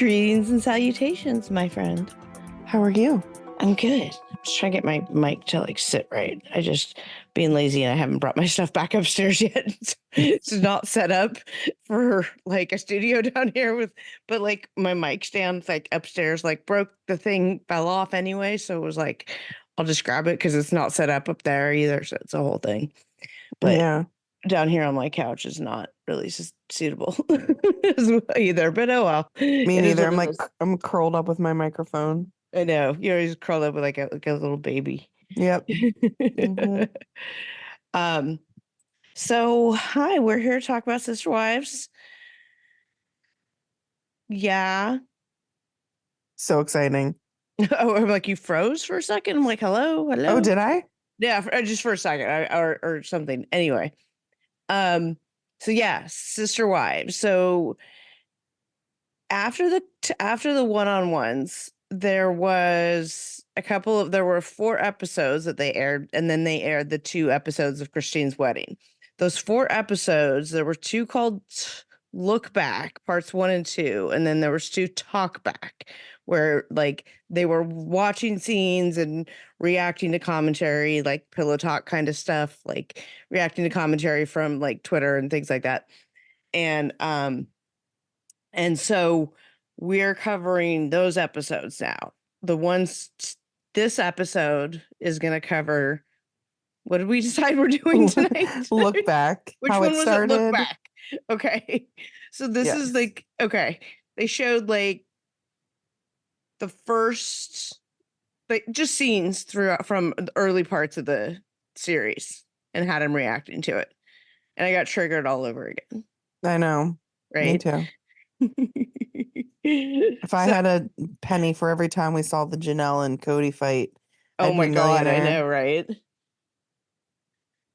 Greetings and salutations, my friend. How are you? I'm good. I'm just trying to get my mic to sit right. I just being lazy and I haven't brought my stuff back upstairs yet. It's not set up for a studio down here but my mic stand upstairs broke, the thing fell off anyway, so it was I'll just grab it because it's not set up there either, so it's a whole thing. But yeah, down here on my couch is not really suitable either, but oh well. me neither. I'm curled up with my microphone. I know, you're always curled up with like a little baby. Yep. Mm-hmm. So hi, we're here to talk about Sister Wives. Yeah. So exciting. Oh, I'm you froze for a second. I'm hello. Oh, did I? Yeah, just for a second, or something. Anyway, so yeah, Sister Wives. So after the one-on-ones, there were 4 episodes that they aired, and then they aired the 2 episodes of Christine's wedding. Those 4 episodes, there were 2 called Look Back, parts 1 and 2, and then there was 2 Talk Back, where they were watching scenes and reacting to commentary, pillow talk kind of stuff, reacting to commentary from Twitter and things like that. And so we're covering those episodes now. This episode is going to cover, what did we decide we're doing tonight? Look Back. Which how one it was started. it? Look Back. Okay. So this is okay. They showed the first, just scenes throughout from the early parts of the series and had him reacting to it. And I got triggered all over again. I know. Right? Me too. If I had a penny for every time we saw the Janelle and Cody fight, oh I'd my be a God, I millionaire. know, right?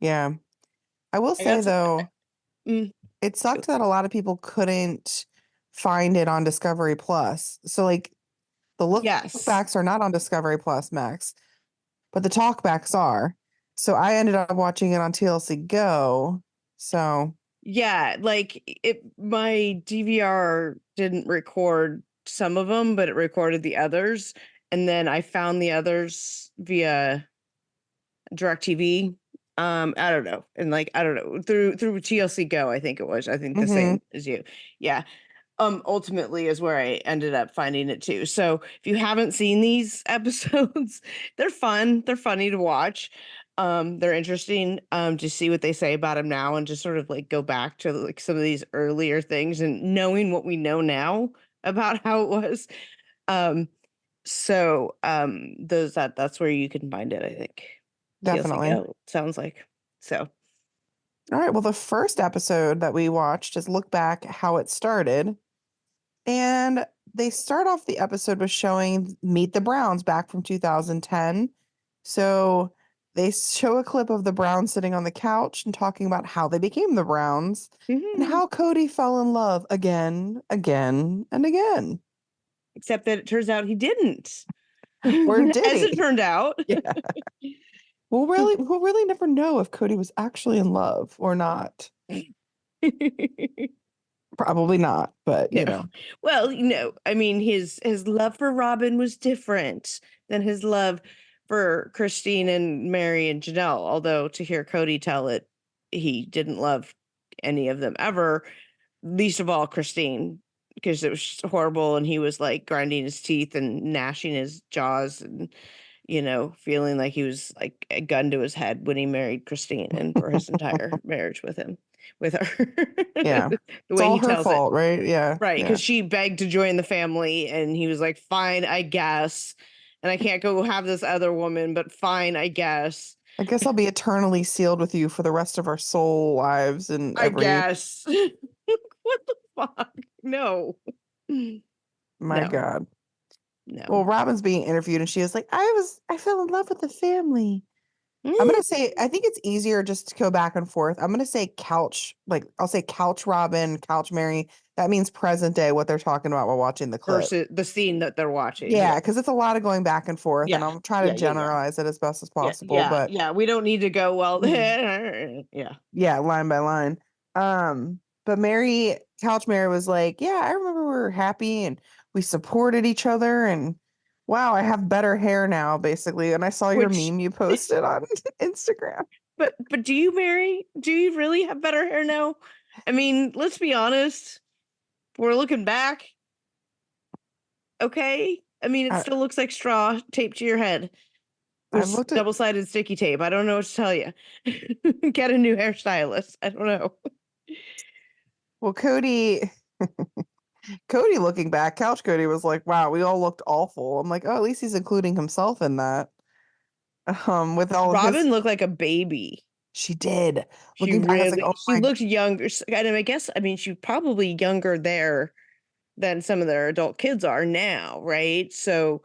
Yeah. I will say, though, it sucked that a lot of people couldn't find it on Discovery Plus. So, the look backs are not on Discovery Plus, Max, but the talkbacks are. So I ended up watching it on TLC Go. So yeah, my DVR didn't record some of them, but it recorded the others, and then I found the others via DirecTV. I don't know, and I don't know, through TLC Go, I think it was. I think the same as you. Yeah. Ultimately is where I ended up finding it too. So if you haven't seen these episodes, they're fun. They're funny to watch. They're interesting to see what they say about him now, and just sort of go back to some of these earlier things and knowing what we know now about how it was. So that's where you can find it, I think. Definitely. TLC Go, sounds like. So all right, well, the first episode that we watched is Look Back, How It Started. And they start off the episode with showing Meet the Browns back from 2010. So they show a clip of the Browns sitting on the couch and talking about how they became the Browns and how Cody fell in love again, and again. Except that it turns out he didn't. Or did As he? it turned out. Yeah. We'll really never know if Cody was actually in love or not. Probably not, but you know. Well, I mean, his love for Robin was different than his love for Christine and Mary and Janelle. Although to hear Cody tell it, he didn't love any of them ever, least of all Christine, because it was horrible, and he was grinding his teeth and gnashing his jaws and feeling like he was a gun to his head when he married Christine and for his entire marriage with her. Yeah. The way it's all he her fault, right? Yeah. Right, because yeah. she begged to join the family, and he was like, fine, I guess. And I can't go have this other woman, but fine, I guess. I guess I'll be eternally sealed with you for the rest of our soul lives and I guess. What the fuck? No. My God. No. Well, Robin's being interviewed and she was like, I fell in love with the family. I'm going to say, I think it's easier just to go back and forth. I'm going to say couch, I'll say couch Robin, couch Mary. That means present day, what they're talking about while watching the clip. Versus the scene that they're watching. Yeah, because it's a lot of going back and forth, and I'll try to generalize it as best as possible. But we don't need to go, well, yeah, line by line. But Couch Mary was like, yeah, I remember we were happy and we supported each other, and wow, I have better hair now, basically. And I saw your Which, meme you posted on Instagram. but do you, Mary? Do you really have better hair now? I mean, let's be honest. We're looking back. Okay. I mean, it I, still looks like straw taped to your head I've with looked at double-sided sticky tape. I don't know what to tell you. Get a new hairstylist. I don't know. well, Cody looking back, Couch Cody was like, wow, we all looked awful. I'm like, oh, at least he's including himself in that. With all of his Robin looked like a baby. she did. She Looking back, I was like, really, oh she my looked younger. And I guess, I mean, she's probably younger there than some of their adult kids are now, right? So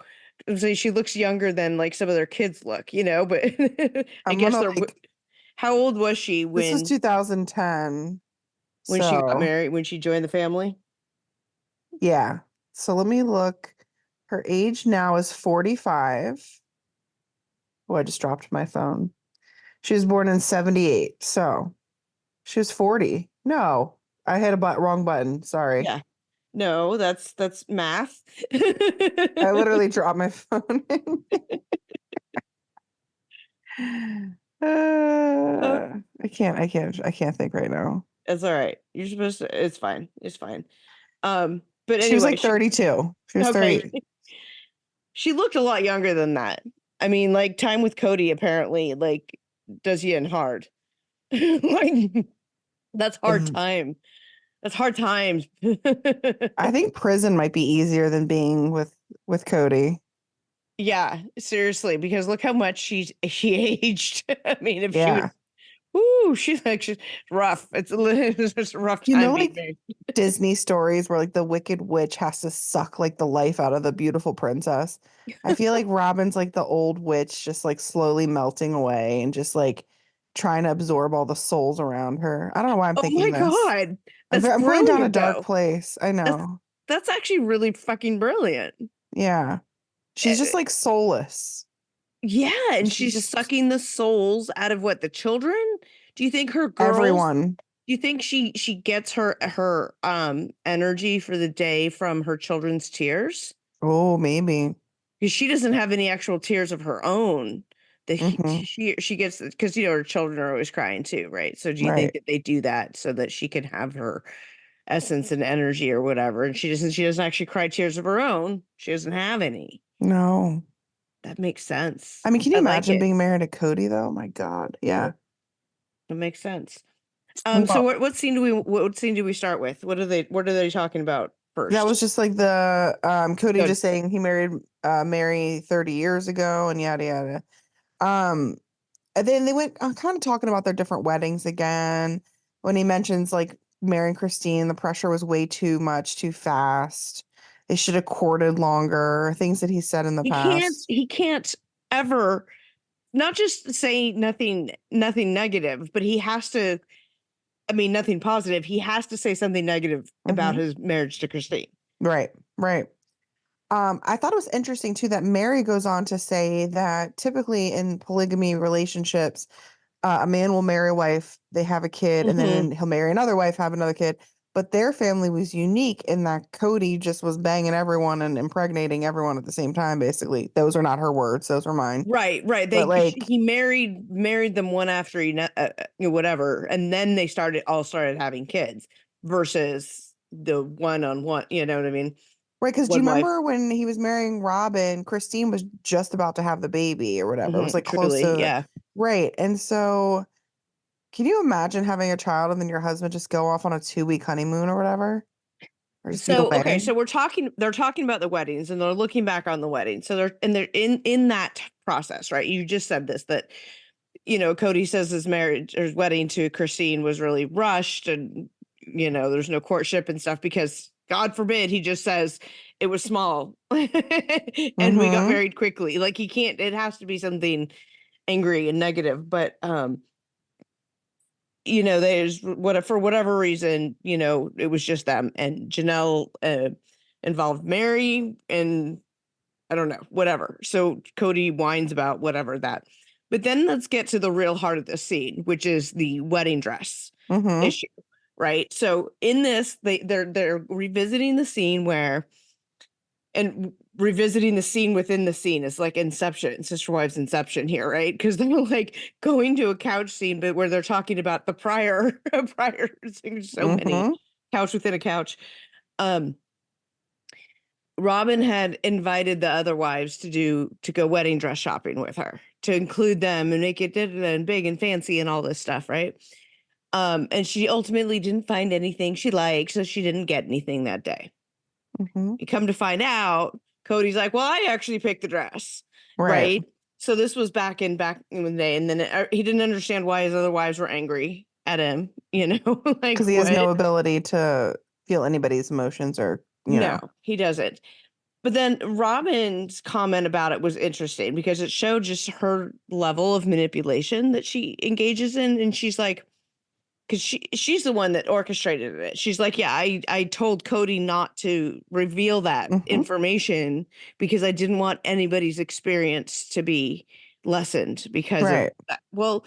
she looks younger than like some of their kids look, but I I'm guess gonna they're, how old was she this was when 2010. she got So married, when she joined the family? yeah. So let me look. Her age now is 45. Oh, I just dropped my phone. She was born in 78. So she was 40. No, I hit a wrong button. Sorry. Yeah. No, that's math. I literally dropped my phone. Uh, I can't think right now. It's all right. You're supposed to, it's fine. It's fine. But She was anyway, like 32. She was okay. 30. She looked a lot younger than that. I mean, like time with Cody apparently like does you in hard. Like that's hard Ugh. time. That's hard times. I think prison might be easier than being with Cody. Yeah, seriously, because look how much she aged. I mean, if she would, Yeah. she's rough. It's just a rough You know, time being like married. Disney stories where like the wicked witch has to suck like the life out of the beautiful princess. I feel like Robin's like the old witch just like slowly melting away and just like trying to absorb all the souls around her. I don't know why I'm Oh my thinking this. God. I'm That's I'm going down a brilliant dark though. place. I That's know. that's actually really fucking brilliant. Yeah. She's just Eh, like soulless. Yeah, and She's she's just sucking the souls out of what, the children? Do you think her girls, everyone. do you think she gets her energy for the day from her children's tears? Oh, maybe. Because she doesn't have any actual tears of her own that Hmm. she gets, because her children are always crying too, right? So do you think Right. that they do that so that she can have her essence and energy or whatever, and she doesn't actually cry tears of her own? She doesn't have any. No. That makes sense. I mean, can you I like imagine it. being married to Cody though? My God. Yeah. It makes sense. So Well, what scene do we start with? What are they talking about that was first? just like the Cody Good. just saying he married Mary 30 years ago and yada yada. Um and then they went kind of talking about their different weddings again. When he mentions like marrying Christine, the pressure was way too much, too fast. They should have courted longer, things that he said in the He can't past. he can't ever, not just say nothing negative, but he has to, I mean nothing positive. He has to say something negative about Hmm. his marriage to Christine. Right, right. I thought it was interesting too that Mary goes on to say that typically in polygamy relationships, a man will marry a wife, they have a kid, and Hmm. then he'll marry another wife, have another kid. But their family was unique in that Cody just was banging everyone and impregnating everyone at the same time, basically. Those are not her words, those are mine. Right, right. But like, He married them one after whatever, and then they started having kids versus the one on one. You know what I mean? right, because do you One wife. remember when he was marrying Robin, Christine was just about to have the baby or whatever. It was like close Truly, to yeah. right. And so can you imagine having a child and then your husband just go off on a 2-week honeymoon or whatever? Or just be So okay, away? so they're talking about the weddings and they're looking back on the wedding. So they're in that process, right? You just said this, that Cody says his marriage or his wedding to Christine was really rushed, and there's no courtship and stuff because God forbid he just says it was small and we got Mm-hmm. married quickly. Like he can't, it has to be something angry and negative. But there's what, for whatever reason, it was just them, and Janelle involved Mary, and I don't know, whatever. So Cody whines about whatever that. But then let's get to the real heart of the scene, which is the wedding dress Mm-hmm. issue, right? So in this, they're revisiting the scene where and revisiting the scene within the scene is like Inception, Sister Wives Inception here, right? Because they're like going to a couch scene, but where they're talking about the prior prior so many Mm-hmm. couch within a couch. Um, Robin had invited the other wives to go wedding dress shopping with her, to include them and make it and big and fancy and all this stuff, right? And she ultimately didn't find anything she liked, so she didn't get anything that day. Mm-hmm. You come to find out, Cody's like, "Well, I actually picked the dress," Right. right? So this was back in the day, and then he didn't understand why his other wives were angry at him. Like Because he has what? no ability to feel anybody's emotions or, No, he doesn't. But then Robin's comment about it was interesting because it showed just her level of manipulation that she engages in, and she's like, because she's the one that orchestrated it. She's like, yeah, I told Cody not to reveal that Mm-hmm. information because I didn't want anybody's experience to be lessened because of Right. that. Well,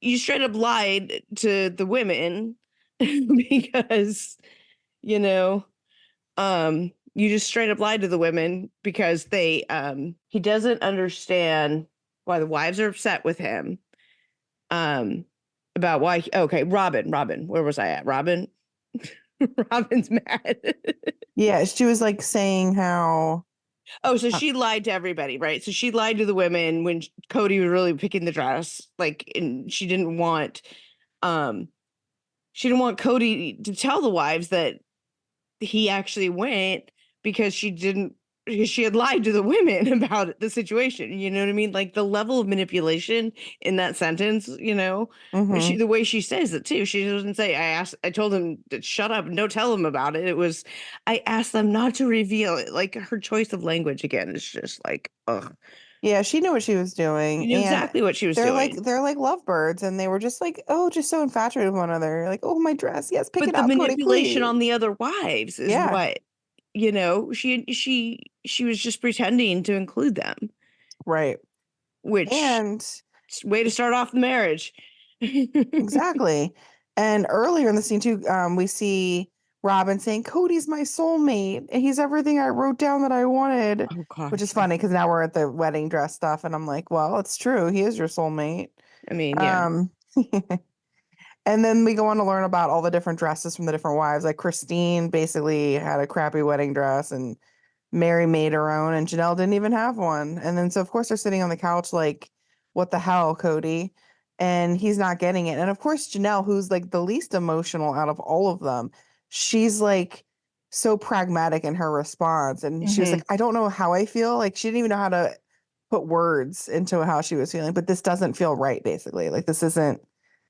you straight up lied to the women because, you know, you just straight up lied to the women because he doesn't understand why the wives are upset with him. Um, about why okay, Robin, where was I at? Robin. Robin's mad. Yeah, she was like saying how Oh, so she lied to everybody, right? So she lied to the women when Cody was really picking the dress, like, and um she didn't want Cody to tell the wives that he actually went because she had lied to the women about the situation. You know what I mean? Like the level of manipulation in that sentence, mm-hmm. the way she says it too. She doesn't say, I told him to shut up and don't tell them about it. It was, I asked them not to reveal it. Like her choice of language again is just like, ugh. Yeah, she knew what she was She doing. knew And exactly what she was they're like doing. they're like lovebirds and they were just like, oh, just so infatuated with one another. Like, oh, my dress. Yes, pick it But the out, Cody, manipulation please. on the other wives is Yeah, what, she was just pretending to include them. right. Which And way to start off the marriage. exactly. And earlier in the scene too, we see Robin saying, Cody's my soulmate, and he's everything I wrote down that I wanted, Oh which God, is yeah. funny because now we're at the wedding dress stuff, and I'm like, well, it's true. He is your soulmate. I mean, yeah. Um, and then we go on to learn about all the different dresses from the different wives. Like Christine basically had a crappy wedding dress, and Mary made her own, and Janelle didn't even have one. And then, so of course, they're sitting on the couch, like, what the hell, Cody? And he's not getting it. And of course, Janelle, who's like the least emotional out of all of them, she's like so pragmatic in her response. And she was like, Hmm. I don't know how I feel. Like, she didn't even know how to put words into how she was feeling, but this doesn't feel right, basically. Like, this doesn't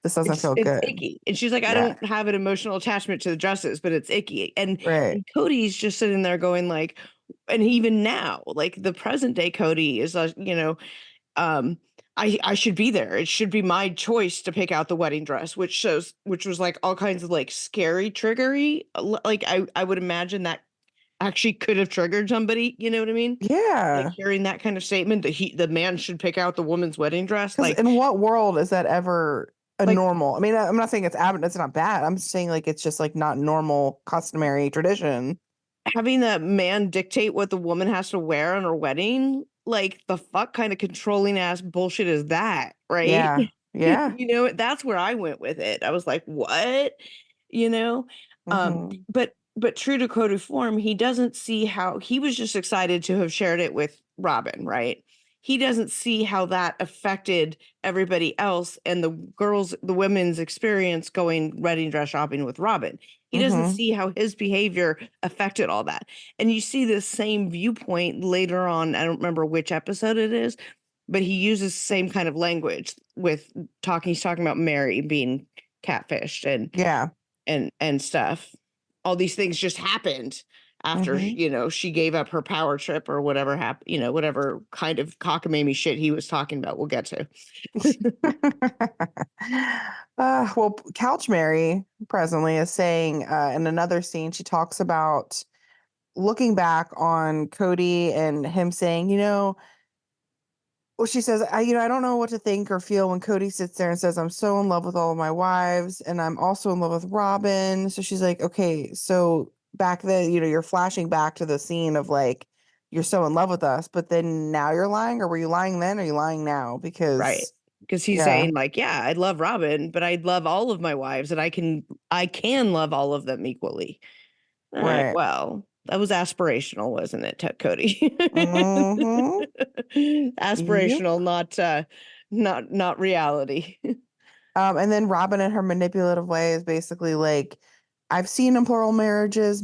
feel It's good. icky. And she's like, I Yeah. don't have an emotional attachment to the dresses, but it's icky. And, Right. and Cody's just sitting there going like, and even now, like the present day Cody is, um, I should be there. It should be my choice to pick out the wedding dress, which was like all kinds of like scary triggery. Like I would imagine that actually could have triggered somebody, you know what I mean? Like Yeah. hearing that kind of statement that the man should pick out the woman's wedding dress, Because in what world is that ever a like normal? I mean, I'm not saying it's not bad. I'm saying like it's just like not normal, customary tradition. having that man dictate what the woman has to wear on her wedding, like the fuck kind of controlling ass bullshit is that, right? Yeah. Yeah. That's where I went with it. I was like, what? You know? Hmm. But true to code of form, he doesn't see how he was just excited to have shared it with Robin, right? He doesn't see how that affected everybody else and the women's experience going wedding dress shopping with Robin. He doesn't Hmm. see how his behavior affected all that. And you see this same viewpoint later on. I don't remember which episode it is, but he uses the same kind of language with he's talking about Mary being catfished Yeah. and stuff. All these things just happened after, Hmm. she gave up her power trip or whatever happened, whatever kind of cockamamie shit he was talking about. We'll get to. Well, Couch Mary presently is saying in another scene, she talks about looking back on Cody and him saying, well, she says, I don't know what to think or feel when Cody sits there and says, I'm so in love with all of my wives and I'm also in love with Robin. So she's like, okay, so back then, you're flashing back to the scene of like, you're so in love with us, but then now you're lying, or were you lying then? Or are you lying now? Right. Because, Because he's yeah, saying like, yeah, I love Robin, but I love all of my wives and I can love all of them equally. All right. right. Well, that was aspirational, wasn't it, Cody? Mm-hmm. Yep. Aspirational, not reality. And then Robin in her manipulative way is basically like, I've seen in plural marriages,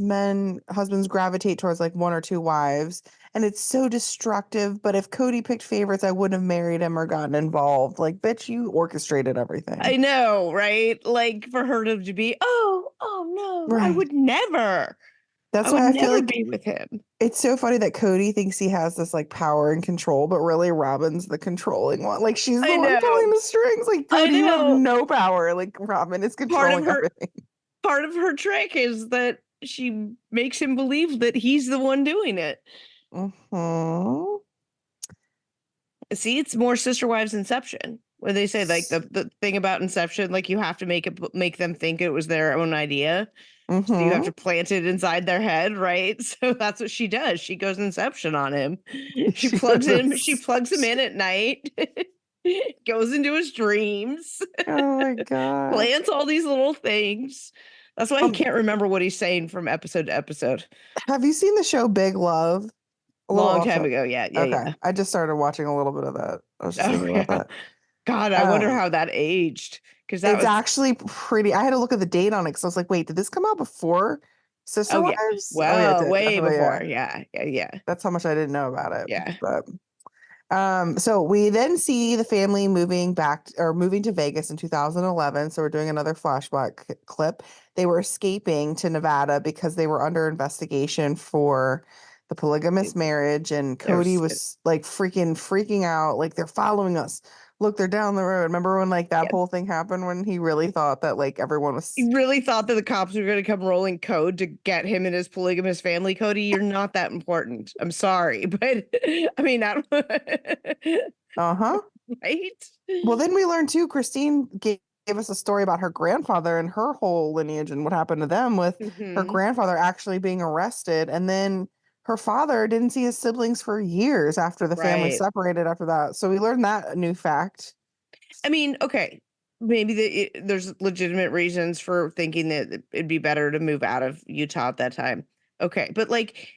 husbands gravitate towards like one or two wives, and it's so destructive. But if Cody picked favorites, I wouldn't have married him or gotten involved. Like, bitch, you orchestrated everything. I know, right? Like for her to be, oh no, I Right. would never. I That's would why I feel never like be with him. it's so funny that Cody thinks he has this like power and control, but really Robin's the controlling one. Like, she's the I one pulling know. the strings. Like, I Cody, you have know. no power. Like, Robin is Part of controlling her everything. part of her trick is that she makes him believe that he's the one doing it. Hmm. See, it's more Sister Wives Inception, where they say like the thing about Inception, like you have to make them think it was their own idea. So you have Hmm. to plant it inside their head, right? So that's what she does. She goes Inception on him. She She plugs him. She goes. plugs him in at night. Goes into his dreams. Oh my God. Plants all these little things. That's why he Um, can't remember what he's saying from episode to episode. have you seen the show Big Love? A little Long off time top. ago. Yeah, yeah, Okay. yeah. I just started watching a little bit of that. I was just Oh thinking about yeah. that. God, I wonder Um, how that aged. Because that it's was actually pretty. I had to look at the date on it because I was like, wait, did this come out before Sister oh yeah. Wives? Oh yeah, it Well, did. way Definitely, yeah. before. Yeah, yeah, yeah. That's how much I didn't know about it. Yeah. But so we then see the family moving to Vegas in 2011. So we're doing another flashback clip. They were escaping to Nevada because they were under investigation for the polygamous marriage, and Cody There's was like freaking out, like they're following us. Look, they're down the road. Remember when like that yeah. whole thing happened when he really thought that like everyone was. You really thought that the cops were going to come rolling code to get him and his polygamous family, Cody? You're not that important. I'm sorry, but I mean, I don't, Uh-huh. right? Well, then we learned too, Christine gave us a story about her grandfather and her whole lineage and what happened to them with her Hmm. grandfather actually being arrested. And then her father didn't see his siblings for years after the family Right. separated after that. So we learned that new fact. I mean, okay, maybe there's legitimate reasons for thinking that it'd be better to move out of Utah at that time. Okay, but like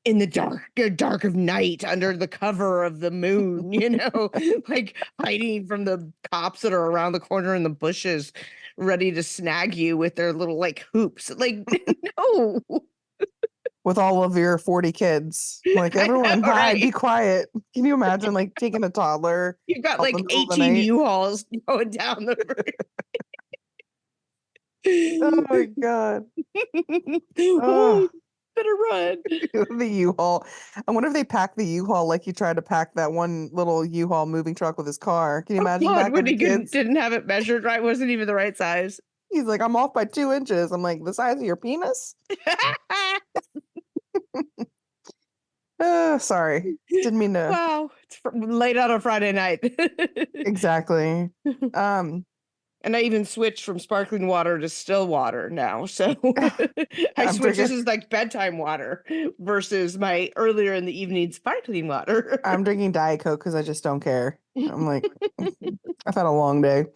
in the dark of night, under the cover of the moon, like hiding from the cops that are around the corner in the bushes, ready to snag you with their little like hoops. Like, no, With all of your 40 kids. Like, I everyone, know, hide, be right? quiet. Can you imagine like taking a toddler You've got out in the like middle of the 18 night? U-Hauls going down the Oh road. my God. Oh, Oh. better run. The U-Haul. I wonder if they pack the U-Haul like he tried to pack that one little U-Haul moving truck with his car. Can you Oh imagine God, packing when the he couldn't kids? didn't have it measured right, wasn't even the right size. He's like, I'm off by 2 inches. I'm like, the size of your penis? Sorry. Didn't mean to. Wow, it's late on a Friday night. Exactly. Um, And I even switched from sparkling water to still water now. So I I'm switched. This drinking is like bedtime water versus my earlier in the evening sparkling water. I'm drinking Diet Coke because I just don't care. I'm like, I've had a long day.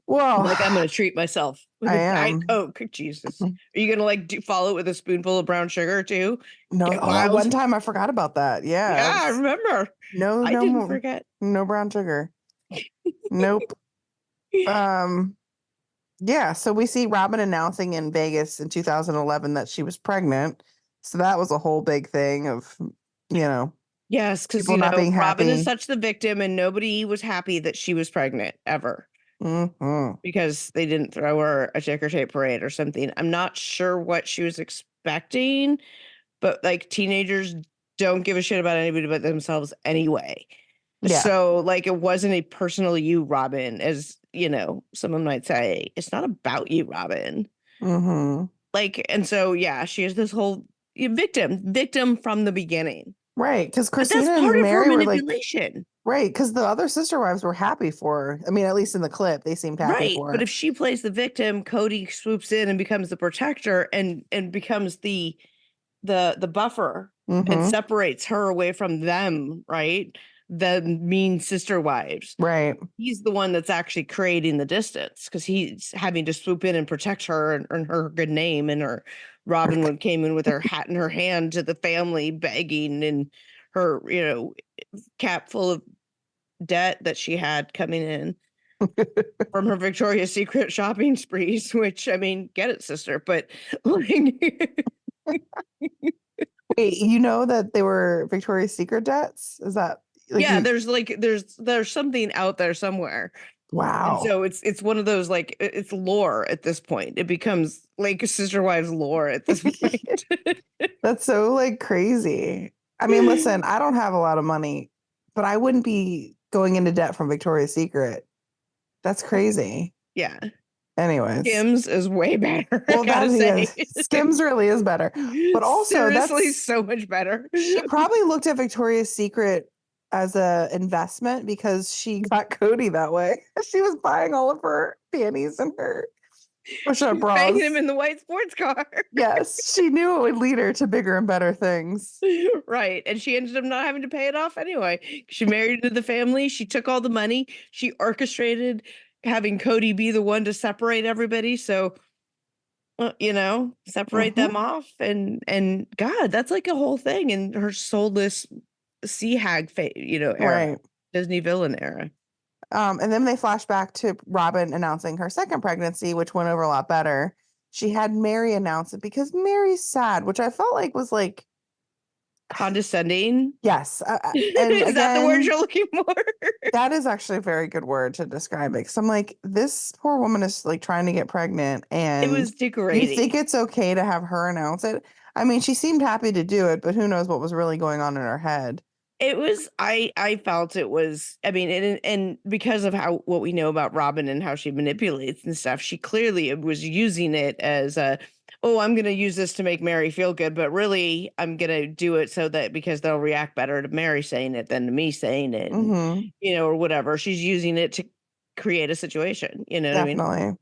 Well, Like I'm gonna treat myself with I a Diet am. Coke. Jesus, are you gonna like follow it with a spoonful of brown sugar too? No, Get oh, wild. one time I forgot about that. Yeah. Yeah, I remember. No, I no didn't more. forget. No brown sugar. Nope. Um, Yeah, so we see Robin announcing in Vegas in 2011 that she was pregnant. So that was a whole big thing of, you know, Yes, because people not being Robin is happy. such the victim, and nobody was happy that she was pregnant ever Hmm. because they didn't throw her a ticker tape parade or something. I'm not sure what she was expecting, but like teenagers don't give a shit about anybody but themselves anyway. Yeah. So like it wasn't a personal you, Robin, as someone might say. It's not about you, Robin. Hmm. Like, and so yeah, she is this whole victim from the beginning. Right. Because But that's Christina part and of her Mary were like, manipulation. Right, because the other sister wives were happy for her. I mean, at least in the clip, they seemed happy Right. for But her. if she plays the victim, Cody swoops in and becomes the protector and becomes the buffer and Mm-hmm. separates her away from them, right? The mean sister wives. Right. He's the one that's actually creating the distance because he's having to swoop in and protect her and earn her good name. And her Robin would came in with her hat in her hand to the family, begging, and her, cap full of debt that she had coming in from her Victoria's Secret shopping sprees, which I mean, get it, sister, but like, Wait, you know that they were Victoria's Secret debts? Is that like yeah, you? there's something out there somewhere. And Wow. so it's one of those like it's lore at this point. It becomes like Sister Wives lore at this point. That's so like crazy. I mean, listen, I don't have a lot of money, but I wouldn't be going into debt from Victoria's Secret. That's crazy. Yeah. Anyways, Skims is way better, I well, that gotta is say. Skims really is better, but also Seriously, that's so much better. she probably looked at Victoria's Secret as a investment because she got Cody that way. She was buying all of her panties and her push-up She's banging him bras. in the white sports car. Yes, she knew it would lead her to bigger and better things. Right. And she ended up not having to pay it off anyway. She married into the family. She took all the money. She orchestrated having Cody be the one to separate everybody. So, separate Hmm. them off. And God, that's like a whole thing in her soulless sea hag, era, Right. Disney villain era. And then they flash back to Robin announcing her second pregnancy, which went over a lot better. She had Mary announce it because Mary's sad, which I felt like was like, Condescending. yes. And Is that the word again, you're looking for? that is actually a very good word to describe it. Because I'm like, this poor woman is like trying to get pregnant, It and was you think degrading. it's okay to have her announce it? I mean, she seemed happy to do it, but who knows what was really going on in her head. It was I felt it was, I mean, and because of how what we know about Robin and how she manipulates and stuff, she clearly was using it as a, oh, I'm gonna use this to make Mary feel good, but really I'm gonna do it so that because they'll react better to Mary saying it than to me saying it, and Hmm. or whatever. She's using it to create a situation, you know what I mean? Definitely.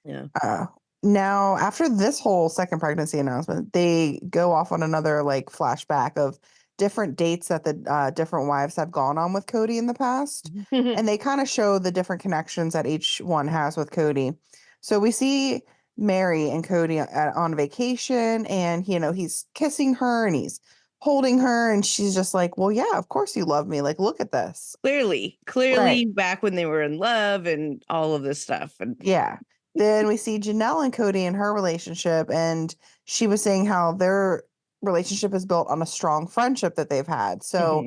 Yeah. Uh, Now, after this whole second pregnancy announcement, they go off on another like flashback of different dates that the different wives have gone on with Cody in the past. And they kind of show the different connections that each one has with Cody. So we see Mary and Cody on vacation, and he's kissing her and he's holding her, and she's just like, well, yeah, of course you love me. Like, look at this. Clearly Right. back when they were in love and all of this stuff. And Yeah. Then we see Janelle and Cody and her relationship, and she was saying how their relationship is built on a strong friendship that they've had. So,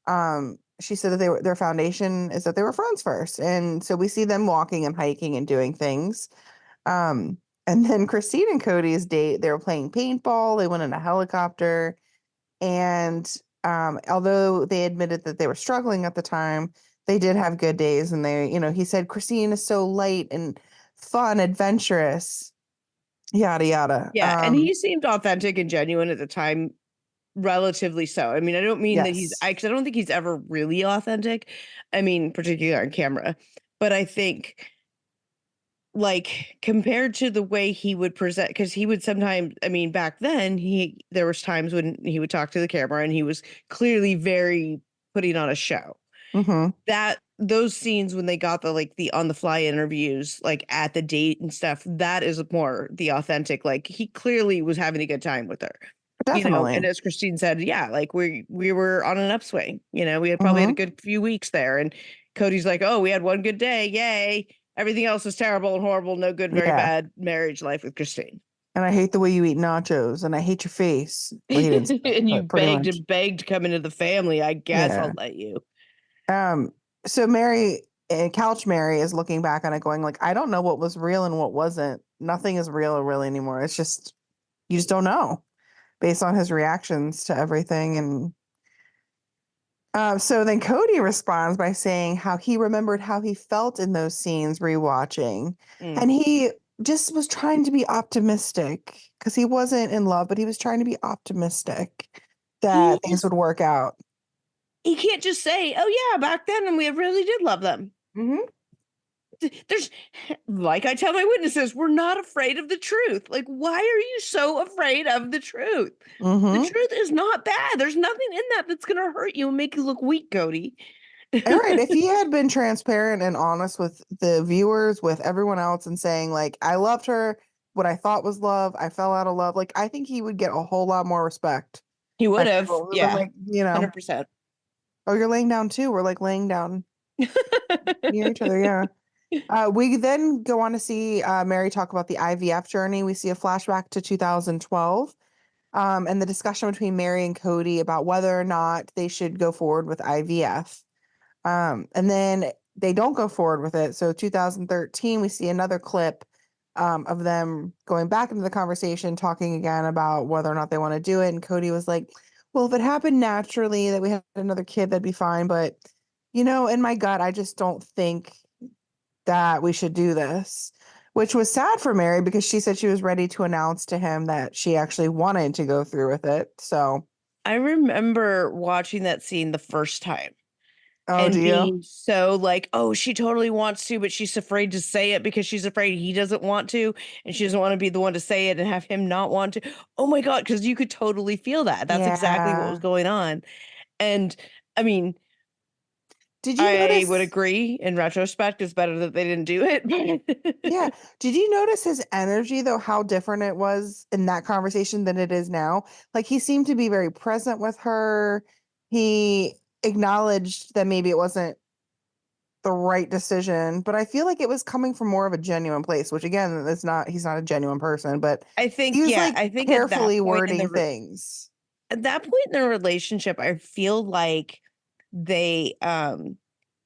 Mhm. she said that their foundation is that they were friends first, and so we see them walking and hiking and doing things. Um, and then Christine and Cody's date, they were playing paintball. They went in a helicopter, and although they admitted that they were struggling at the time, they did have good days. And he said, Christine is so light and fun, adventurous, yada, yada. Yeah, and he seemed authentic and genuine at the time, relatively so. I mean, I don't mean that Yes. because I don't think he's ever really authentic. I mean, particularly on camera, but I think like compared to the way he would present, because he would sometimes, I mean, back then there was times when he would talk to the camera and he was clearly very putting on a show. Mm-hmm. That those scenes when they got the on the fly interviews like at the date and stuff, that is more the authentic, like he clearly was having a good time with her, and Definitely. as Christine said, yeah, like we were on an upswing, we had probably had a Mm-hmm. good few weeks there, and Cody's like, oh, we had one good day, yay, everything else is terrible and horrible, no good, very Yeah. bad marriage life with Christine. And I hate the way you eat nachos, and I hate your face. Well, he didn't say that, And you but pretty begged much. and begged to come into the family, I guess Yeah. I'll let you. Um, so Mary Couch Mary is looking back on it going like, I don't know what was real and what wasn't. Nothing is real or really anymore. It's just you just don't know based on his reactions to everything. And so then Cody responds by saying how he remembered how he felt in those scenes rewatching. Mm. And he just was trying to be optimistic because he wasn't in love, but he was trying to be optimistic that things He's would work out. he can't just say, "Oh yeah, back then and we really did love them." Mm-hmm. There's like I tell my witnesses, we're not afraid of the truth. Like, why are you so afraid of the truth? The Mm-hmm. truth is not bad. There's nothing in that that's going to hurt you and make you look weak, Cody. All right, if he had been transparent and honest with the viewers, with everyone else, and saying like, "I loved her, what I thought was love, I fell out of love," like I think he would get a whole lot more respect. He would Like have, people would have been yeah, like, you know, 100%. "Oh, you're laying down too." We're like laying down near each other. Yeah. We then go on to see Mary talk about the IVF journey. We see a flashback to 2012, and the discussion between Mary and Cody about whether or not they should go forward with IVF. And then they don't go forward with it. So 2013, we see another clip of them going back into the conversation, talking again about whether or not they want to do it. And Cody was like, "Well, if it happened naturally that we had another kid, that'd be fine. But, in my gut, I just don't think that we should do this." Which was sad for Mary because she said she was ready to announce to him that she actually wanted to go through with it. So, I remember watching that scene the first time oh, do and you? being so like, oh, she totally wants to, but she's afraid to say it because she's afraid he doesn't want to, and she doesn't want to be the one to say it and have him not want to. Oh my God, because you could totally feel that. That's exactly what was Yeah. going on. And I mean, Did you I would notice? agree in retrospect, it's better that they didn't do Yeah. it. Did you notice his energy though, how different it was in that conversation than it is now? Like he seemed to be very present with her. He acknowledged that maybe it wasn't the right decision, but I feel like it was coming from more of a genuine place, which again, it's not, he's not a genuine person, but I he think, was yeah, like I think carefully wording things. at that point in the relationship, I feel like they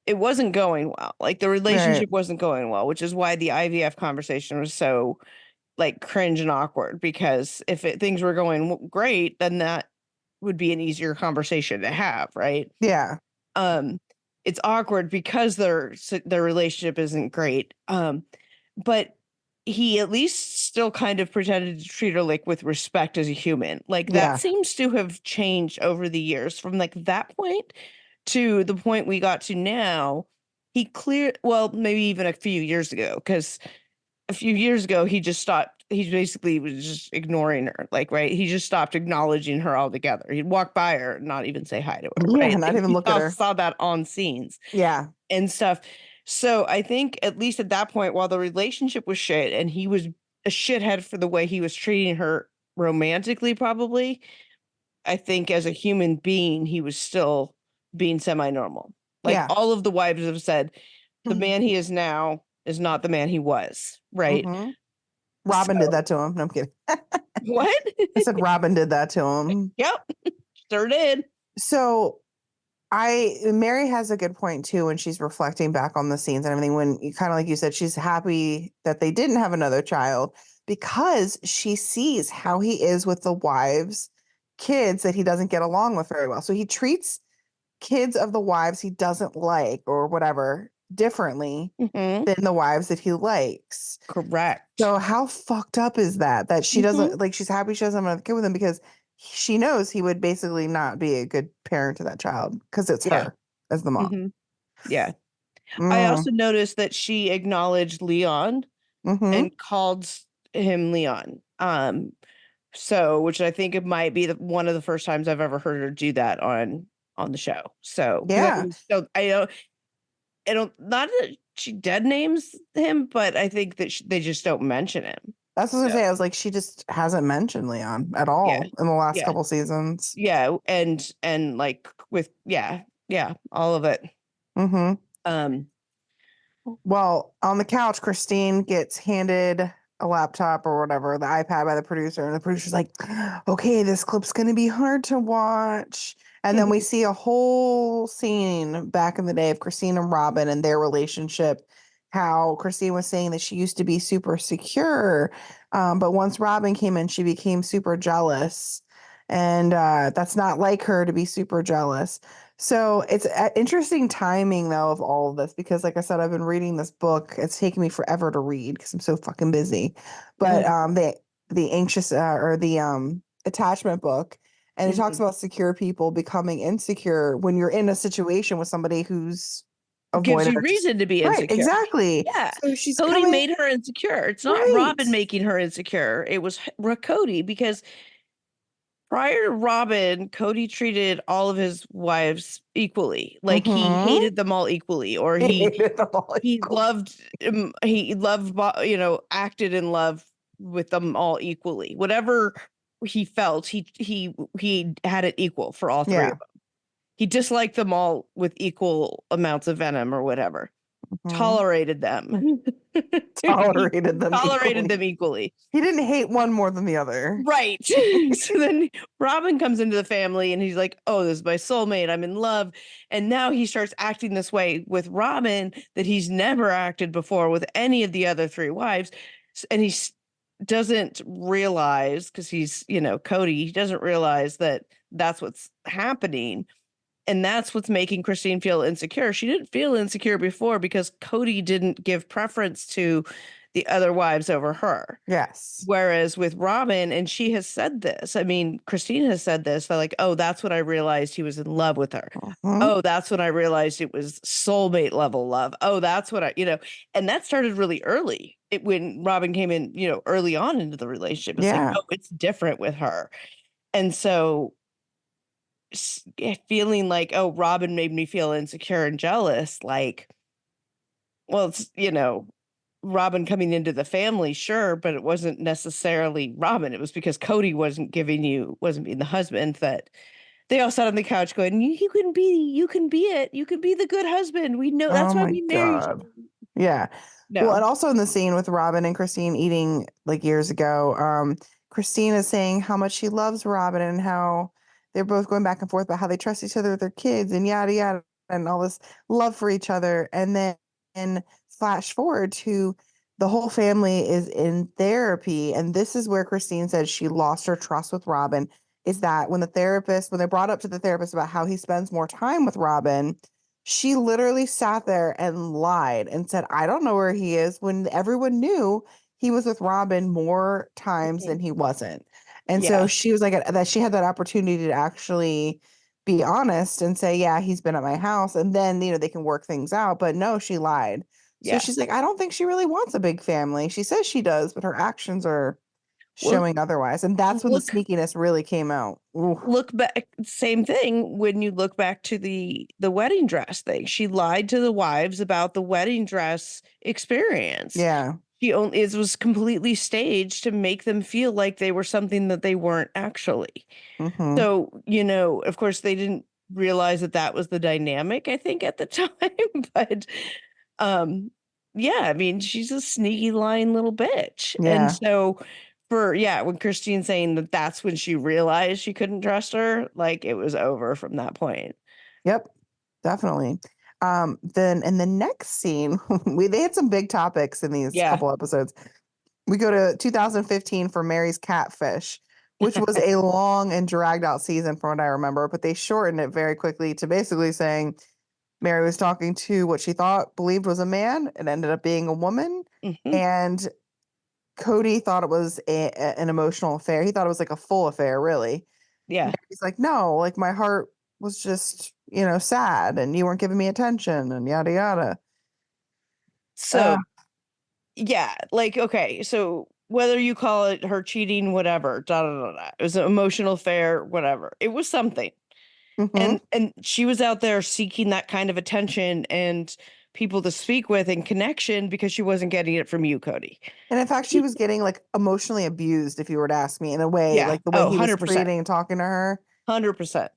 it wasn't going well. Like the Right. relationship wasn't going well, which is why the IVF conversation was so like cringe and awkward because if things were going great, then that would be an easier conversation to have, right? Yeah. Um it's awkward because their relationship isn't great. But he at least still kind of pretended to treat her like with respect as a human. Like that Yeah. seems to have changed over the years from like that point to the point we got to now. He clear well, maybe even a few years ago, because a few years ago he just stopped. He basically was just ignoring her, like right. He just stopped acknowledging her altogether. He'd walk by her, and not even say hi to her, Yeah. right? Not Like even you look at her. saw that on scenes Yeah. and stuff. So I think at least at that point, while the relationship was shit and he was a shithead for the way he was treating her romantically, probably, I think as a human being, he was still being semi normal. Like Yeah. all of the wives have said, the man he is now is not the man he was, right? Mm-hmm. So, Robin did that to him. No, I'm kidding. what? I said Robin did that to him. Yep, sure did. So I Mary has a good point too when she's reflecting back on the scenes and everything. When you kind of like you said, she's happy that they didn't have another child because she sees how he is with the wives' kids that he doesn't get along with very well. So he treats kids of the wives he doesn't like or whatever differently Hmm. than the wives that he likes. Correct. So how fucked up is that? That she Hmm. doesn't like she's happy she doesn't have another kid with him because she knows he would basically not be a good parent to that child because it's Yeah. her as the mom. Hmm. Yeah. I Mm, also noticed that she acknowledged Leon mm-hmm. and called him Leon. So which I think it might be one of the first times I've ever heard her do that on the show. So because Yeah. I don't not that she dead names him, but I think that they just don't mention him. That's what I was So gonna say. I was like, she just hasn't mentioned Leon at yeah, all in the last yeah, couple seasons. yeah, and like with yeah, all of it. Mm-hmm. Um, Well, on the couch, Christine gets handed a laptop or whatever, the iPad by the producer, and the producer's like, okay, this clip's going to be hard to watch. And then we see a whole scene back in the day of Christine and Robin and their relationship. How Christine was saying that she used to be super secure, but once Robin came in, she became super jealous. And that's not like her to be super jealous. So it's interesting timing though of all of this because like I said, I've been reading this book. It's taken me forever to read because I'm so fucking busy. But the anxious or the attachment book. And he talks Mhm. about secure people becoming insecure when you're in a situation with somebody who's Gives avoidant you or just reason to be right, insecure. exactly. Yeah. So she's Cody coming made her insecure. It's not right. Robin making her insecure. It was Cody, because prior to Robin, Cody treated all of his wives equally. Like he Mm-hmm. hated them all equally, or He hated them all equally. he loved, acted in love with them all equally. Whatever he felt, he had it equal for all three Yeah. of them. He disliked them all with equal amounts of venom or whatever. Mm-hmm. Tolerated them. He Tolerated them tolerated them equally. equally. He didn't hate one more than the other. Right. So then Robin comes into the family and he's like, oh, this is my soulmate. I'm in love. And now he starts acting this way with Robin that he's never acted before with any of the other three wives. And doesn't realize, because he's, Cody, he doesn't realize that that's what's happening. And that's what's making Christine feel insecure. She didn't feel insecure before because Cody didn't give preference to the other wives over her. Yes. Whereas with Robin, and she has said this, I mean, Christine has said this, they're like, oh, that's when I realized he was in love with her. Mm-hmm. Oh, that's when I realized it was soulmate level love. Oh, that's what and that started really early. When Robin came in, early on into the relationship, it's like, Yeah. oh, it's different with her. And so feeling like, oh, Robin made me feel insecure and jealous, like, well, it's, Robin coming into the family, sure, but it wasn't necessarily Robin. It was because Cody wasn't being the husband, that they all sat on the couch going, you can be it. You can be the good husband. We know Oh that's why my we married God. you. Yeah. Well, and No. also in the scene with Robin and Christine eating like years ago, Christine is saying how much she loves Robin and how they're both going back and forth about how they trust each other with their kids and yada yada and all this love for each other. And then and flash forward to the whole family is in therapy. And this is where Christine said she lost her trust with Robin. Is that when they brought up to the therapist about how he spends more time with Robin, she literally sat there and lied and said, I don't know where he is when everyone knew he was with Robin more times Mhm. than he wasn't. And so Yeah. she was like, that she had that opportunity to actually be honest and say, yeah, he's been at my house. And then, they can work things out. But no, she lied. So Yeah. she's like, I don't think she really wants a big family. She says she does, but her actions are Well, showing otherwise. And that's when the look sneakiness really came out. Ooh, look back, same thing when you look back to the wedding dress thing. She lied to the wives about the wedding dress experience. yeah. It was completely staged to make them feel like they were something that they weren't actually. Mm-hmm. So, of course they didn't realize that that was the dynamic, I think, at the time. But um yeah, I mean, she's a sneaky lying little bitch. And Yeah. so when Christine's saying that that's when she realized she couldn't trust her, like, it was over from that point. Yep. Definitely. Then in the next scene, they had some big topics in these Yeah. couple episodes. We go to 2015 for Mary's Catfish, which was a long and dragged out season from what I remember, but they shortened it very quickly to basically saying Mary was talking to what she believed was a man. It ended up being a woman. Hmm. And Cody thought it was an emotional affair. He thought it was like a full affair, really. Yeah. Mary's like, no, like my heart was just, sad and you weren't giving me attention and yada yada. Uh, So yeah, like, okay, so whether you call it her cheating, whatever, da da da da, it was an emotional affair, whatever. It was something. mhm. And she was out there seeking that kind of attention and people to speak with and connection because she wasn't getting it from you, Cody. And in fact, she was getting like emotionally abused, if you were to ask me, in a way, Yeah. like the way Oh, he was 100%. treating and talking to her. 100%.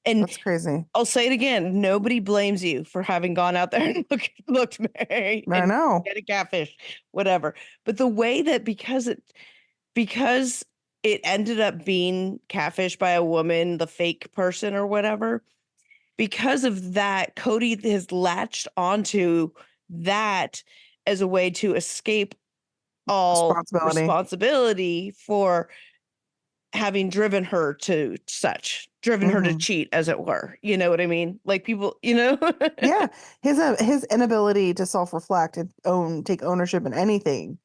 And That's crazy. I'll say it again, nobody blames you for having gone out there and looked Mary I and know. get a catfish, whatever. But the way that, because it ended up being catfish by a woman, the fake person or whatever, because of that, Cody has latched onto that as a way to escape all Responsibility. responsibility for having driven her to Hmm. cheat, as it were. You know what I mean? Like, people, Yeah, his inability to self reflect and take ownership in anything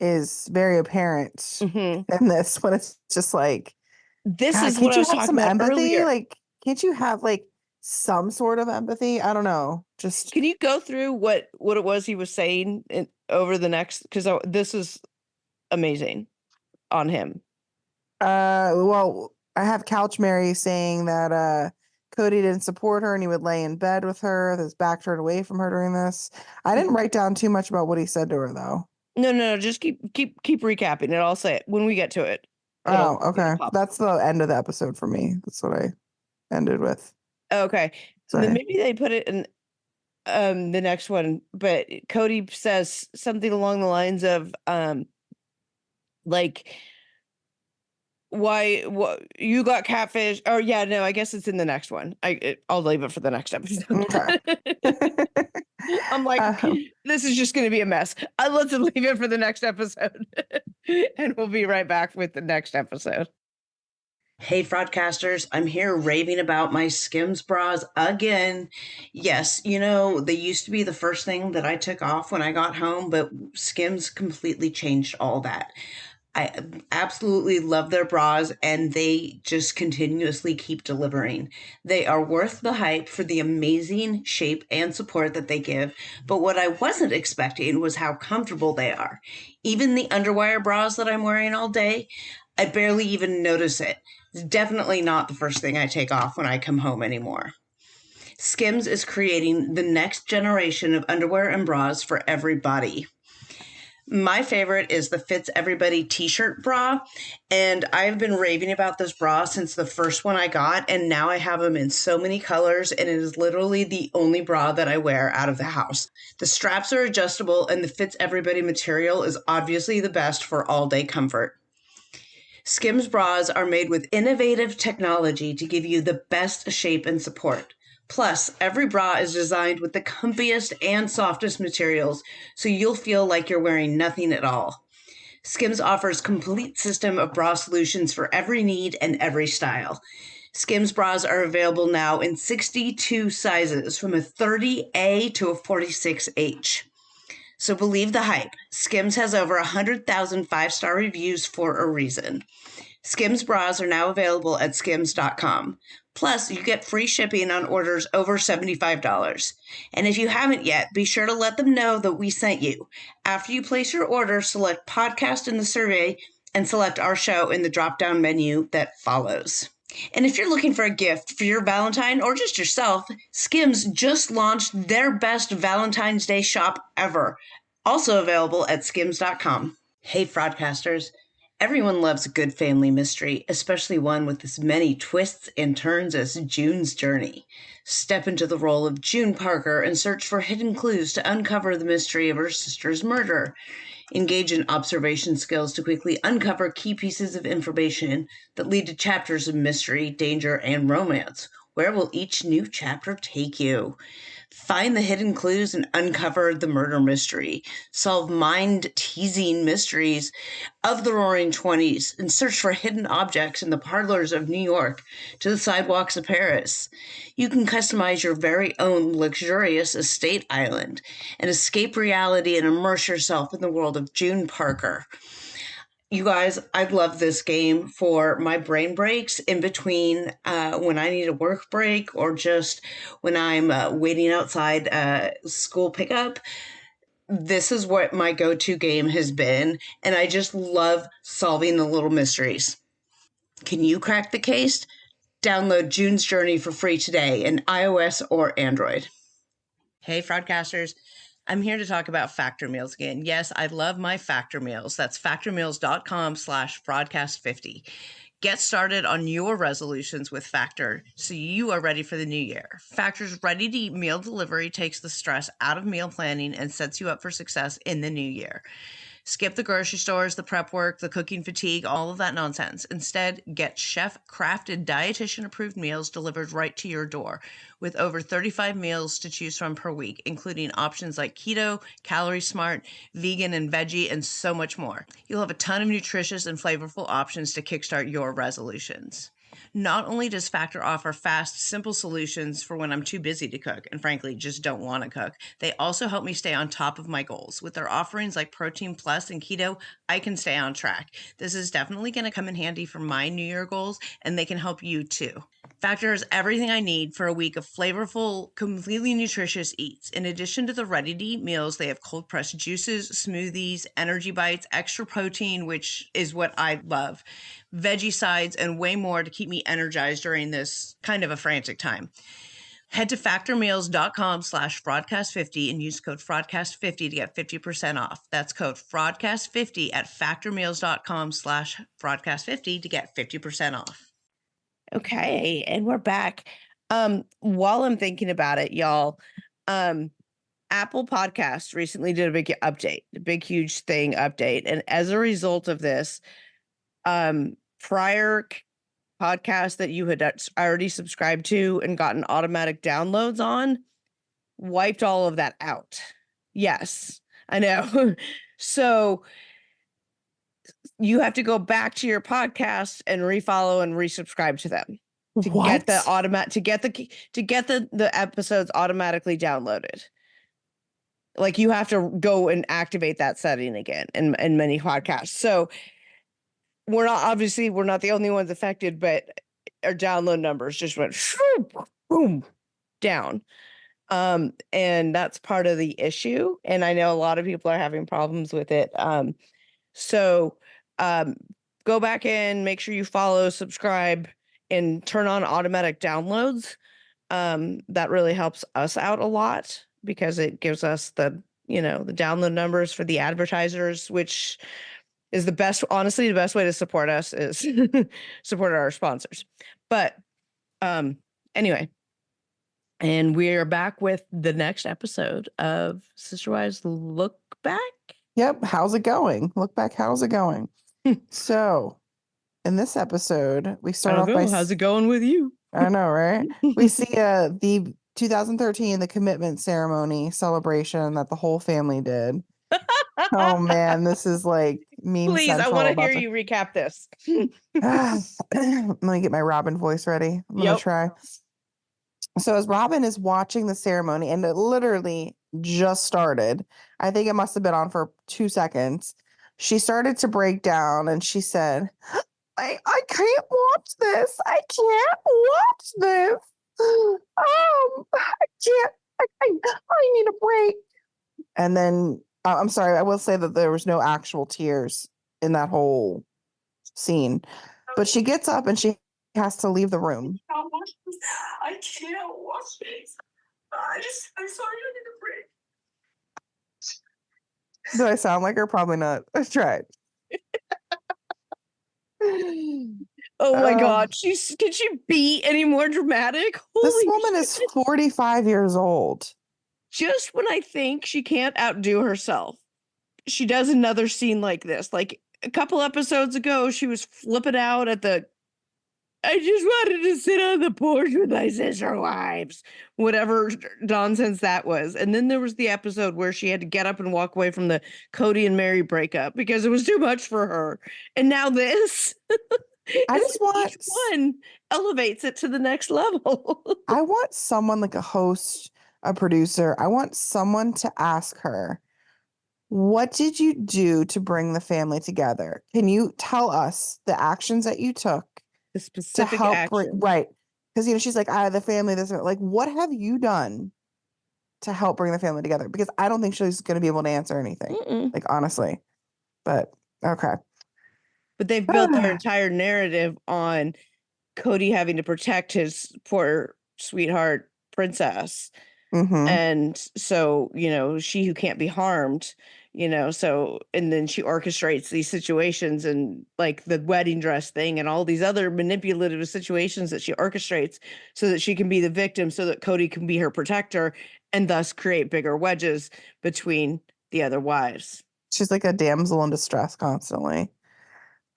is very apparent Hmm. in this. When it's just like, This God, is what can't I you was have talking some about empathy? earlier. Like, can't you have like some sort of empathy? I don't know. Just Can you go through what it was he was saying over the next, because this is amazing on him. well, I have Couch Mary saying that Cody didn't support her and he would lay in bed with her, with his back turned away from her during this. I didn't write down too much about what he said to her though. No, just keep recapping it. I'll say it when we get to it. Oh, It'll okay. pop. That's the end of the episode for me. That's what I ended with. Okay. And then Sorry. maybe they put it in the next one, but Cody says something along the lines of like, why what you got catfish, or yeah, no, I guess it's in the next one. I'll leave it for the next episode. Okay. I'm like, um, this is just going to be a mess. Let's leave it for the next episode. And we'll be right back with the next episode. Hey, Fraudcasters, I'm here raving about my Skims bras again. Yes, they used to be the first thing that I took off when I got home, but Skims completely changed all that. I absolutely love their bras and they just continuously keep delivering. They are worth the hype for the amazing shape and support that they give. But what I wasn't expecting was how comfortable they are. Even the underwire bras that I'm wearing all day, I barely even notice it. It's definitely not the first thing I take off when I come home anymore. Skims is creating the next generation of underwear and bras for everybody. My favorite is the Fits Everybody t-shirt bra, and I've been raving about this bra since the first one I got, and now I have them in so many colors, and it is literally the only bra that I wear out of the house. The straps are adjustable, and the Fits Everybody material is obviously the best for all-day comfort. Skims bras are made with innovative technology to give you the best shape and support. Plus, every bra is designed with the comfiest and softest materials, so you'll feel like you're wearing nothing at all. Skims offers complete system of bra solutions for every need and every style. Skims bras are available now in 62 sizes from a 30A to a 46H. So believe the hype. Skims has over 100,000 five-star reviews for a reason. Skims bras are now available at skims.com. Plus, you get free shipping on orders over $75. And if you haven't yet, be sure to let them know that we sent you. After you place your order, select podcast in the survey and select our show in the drop-down menu that follows. And if you're looking for a gift for your Valentine or just yourself, Skims just launched their best Valentine's Day shop ever. Also available at skims.com. Hey, Fraudcasters. Everyone loves a good family mystery, especially one with as many twists and turns as June's Journey. Step into the role of June Parker and search for hidden clues to uncover the mystery of her sister's murder. Engage in observation skills to quickly uncover key pieces of information that lead to chapters of mystery, danger, and romance. Where will each new chapter take you? Find the hidden clues and uncover the murder mystery. Solve mind-teasing mysteries of the Roaring Twenties and search for hidden objects in the parlors of New York to the sidewalks of Paris. You can customize your very own luxurious estate island and escape reality and immerse yourself in the world of June Parker. You guys, I love this game for my brain breaks in between when I need a work break or just when I'm waiting outside school pickup. This is what my go-to game has been, and I just love solving the little mysteries. Can you crack the case? Download June's Journey for free today in iOS or Android. Hey, Fraudcasters. I'm here to talk about Factor Meals again. Yes, I love my Factor Meals. That's factormeals.com/Fraudcast50. Get started on your resolutions with Factor so you are ready for the new year. Factor's ready to eat meal delivery takes the stress out of meal planning and sets you up for success in the new year. Skip the grocery stores, the prep work, the cooking fatigue, all of that nonsense. Instead, get chef-crafted, dietitian-approved meals delivered right to your door with over 35 meals to choose from per week, including options like keto, calorie smart, vegan and veggie, and so much more. You'll have a ton of nutritious and flavorful options to kickstart your resolutions. Not only does Factor offer fast, simple solutions for when I'm too busy to cook and frankly just don't want to cook, they also help me stay on top of my goals. With their offerings like Protein Plus and Keto, I can stay on track. This is definitely going to come in handy for my New Year goals, and they can help you too. Factor has everything I need for a week of flavorful, completely nutritious eats. In addition to the ready-to-eat meals, they have cold-pressed juices, smoothies, energy bites, extra protein, which is what I love, veggie sides, and way more to keep me energized during this kind of a frantic time. Head to factormeals.com/Fraudcast50 and use code Fraudcast50 to get 50% off. That's code Fraudcast50 at factormeals.com/Fraudcast50 to get 50% off. Okay, and we're back. While I'm thinking about it, y'all, Apple Podcast recently did a big update, a big huge thing update, and as a result of this, prior podcasts that you had already subscribed to and gotten automatic downloads on wiped all of that out. Yes, I know. So you have to go back to your podcast and refollow and resubscribe to them to get the What? the episodes automatically downloaded. Like you have to go and activate that setting again in many podcasts. So we're not the only ones affected, but our download numbers just went boom down. And that's part of the issue. And I know a lot of people are having problems with it. So go back in, make sure you follow, subscribe, and turn on automatic downloads. That really helps us out a lot because it gives us the download numbers for the advertisers, which is honestly, the best way to support us is support our sponsors. But anyway, and we're back with the next episode of Sister Wives Look Back. Yep. How's it going? Look back. How's it going? So in this episode, we start off by how's it going with you? I know, right? We see the 2013 the commitment ceremony celebration that the whole family did. Oh man, this is like meme Please, I central. want to hear you recap this. Let me get my Robin voice ready. I'm gonna try. So as Robin is watching the ceremony, and it literally just started, I think it must have been on for 2 seconds. She started to break down and she said, I can't watch this. I can't watch this. I can't. I need a break. And then I'm sorry, I will say that there was no actual tears in that whole scene. But she gets up and she has to leave the room. I can't watch this. I'm sorry, I need a break. Do I sound like her? Probably not. Let's try it. Oh my God. Can she be any more dramatic? This woman is 45 years old. Just when I think she can't outdo herself, she does another scene like this. Like a couple episodes ago, she was flipping out at I just wanted to sit on the porch with my sister wives, whatever nonsense that was. And then there was the episode where she had to get up and walk away from the Cody and Mary breakup because it was too much for her. And now this. I just want each one elevates it to the next level. I want someone like a host, a producer. I want someone to ask her, what did you do to bring the family together? Can you tell us the actions that you took The to specific help action. right? Because she's like, the family, this like, what have you done to help bring the family together? Because I don't think she's going to be able to answer anything, Mm-mm. like honestly. But okay. But they've built their entire narrative on Cody having to protect his poor sweetheart princess. Mm-hmm. And so, she who can't be harmed, so, and then she orchestrates these situations and like the wedding dress thing and all these other manipulative situations that she orchestrates so that she can be the victim, so that Cody can be her protector and thus create bigger wedges between the other wives. She's like a damsel in distress constantly.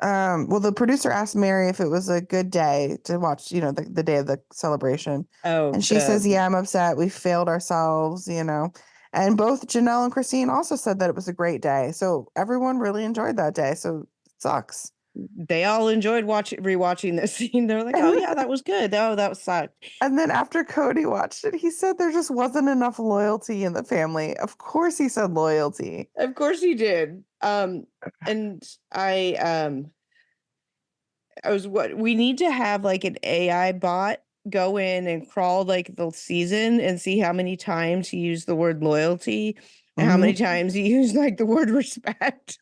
Well, the producer asked Mary if it was a good day to watch, the day of the celebration. Oh, and she says, yeah, I'm upset. We failed ourselves, And both Janelle and Christine also said that it was a great day. So everyone really enjoyed that day. So it sucks. they all enjoyed rewatching this scene. They're like, oh yeah, that was good. Oh, that was sucked. And then after Cody watched it, he said there just wasn't enough loyalty in the family. Of course he said loyalty. Of course he did. And I was what we need to have like an AI bot go in and crawl like the season and see how many times he used the word loyalty and how many times he used like the word respect,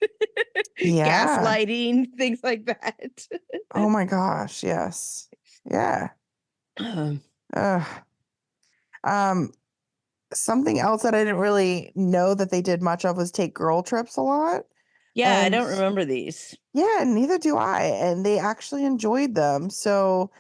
Yeah. gaslighting, things like that. Oh my gosh. Yes. Yeah. Ugh. Um, Something else that I didn't really know that they did much of was take girl trips a lot. Yeah, I And don't remember these. yeah, neither do I. And they actually enjoyed them. So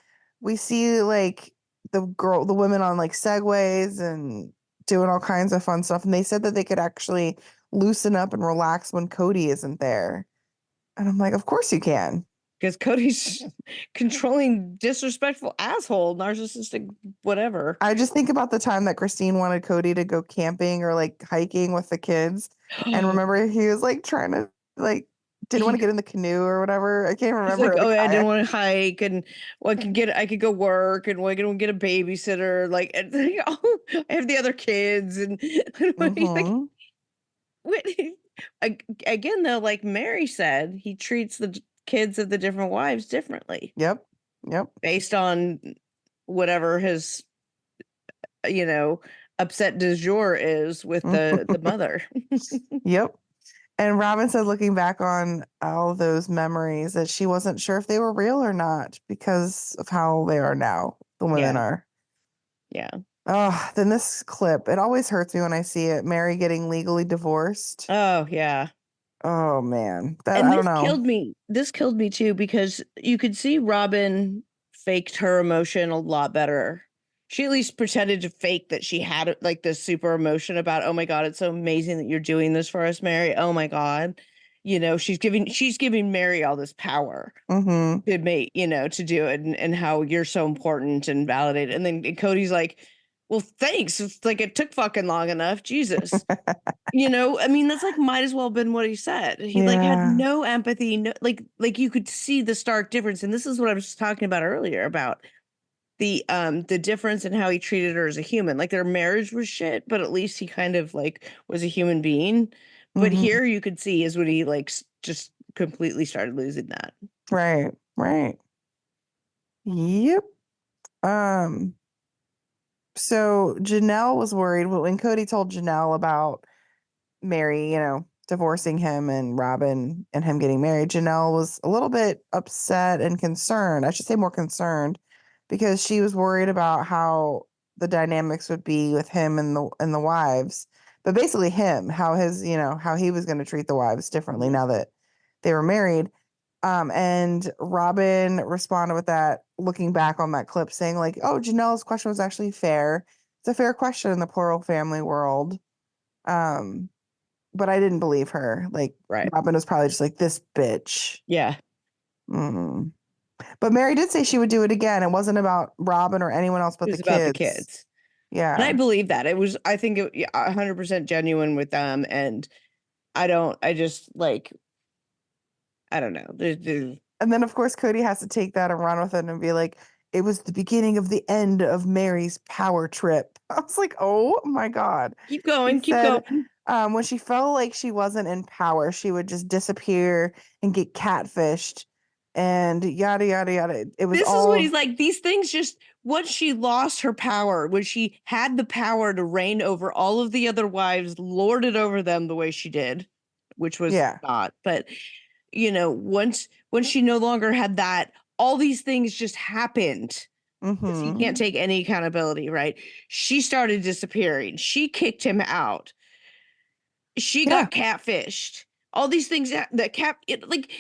we see like the women on like segways and doing all kinds of fun stuff. And they said that they could actually loosen up and relax when Cody isn't there. And I'm like, of course you can. Because Cody's controlling, disrespectful asshole, narcissistic, whatever. I just think about the time that Christine wanted Cody to go camping or like hiking with the kids. And remember he was like trying to like didn't want to get in the canoe or whatever. I can't He's remember like, the oh, I didn't kayak. want to hike, and well, I could go work, and well, I could get a babysitter. Like, and, oh, I have the other kids, and like, Mm-hmm. again, though, like Mary said, he treats the kids of the different wives differently Yep. Yep. based on whatever his, you know, upset du jour is with the mother. Yep. And Robin said, looking back on all those memories, that she wasn't sure if they were real or not because of how they are now. The women Yeah. are. Yeah. Oh, then this clip, it always hurts me when I see it. Mary getting legally divorced. Oh, yeah. Oh man. That And I don't know. this killed me too, because you could see Robin faked her emotion a lot better. She at least pretended to fake that she had like this super emotion about, oh my God, it's so amazing that you're doing this for us, Mary. Oh my God. She's giving Mary all this power Mm-hmm. to make, to do it, and how you're so important and validated. And then Cody's like, well, thanks. It's like it took fucking long enough. Jesus. I mean, that's like might as well have been what he said. He like had Yeah. no empathy, no, like you could see the stark difference. And this is what I was talking about earlier about the difference in how he treated her as a human. Like their marriage was shit, but at least he kind of like was a human being. But Mm-hmm. here you could see is when he like just completely started losing that. Right. Right. Yep. Um, so Janelle was worried when Cody told Janelle about Mary, divorcing him and Robin and him getting married. Janelle was a little bit upset and concerned. I should say more concerned because she was worried about how the dynamics would be with him and the wives. But basically him, how how he was going to treat the wives differently now that they were married. And Robin responded with that, looking back on that clip, saying like, "Oh, Janelle's question was actually fair. It's a fair question in the plural family world." Um, but I didn't believe her. Like Right. Robin was probably just like this bitch. Yeah. Mm. But Mary did say she would do it again. It wasn't about Robin or anyone else but It the was about the kids. kids. And I Yeah. believe that. I think it 100% genuine with them. And I just like, I don't know. And then of course Cody has to take that and run with it and be like, it was the beginning of the end of Mary's power trip. I was like, oh my God. Keep He going, keep said going. when she felt like she wasn't in power, she would just disappear and get catfished and yada yada yada. It was This is what all he's like. These things just once she lost her power, when she had the power to reign over all of the other wives, lorded over them the way she did, which was yeah. not. But once she no longer had that, all these things just happened. Because he can't Mm-hmm. take any accountability, right? She started disappearing. She kicked him out. She Yeah. got catfished. All these things that like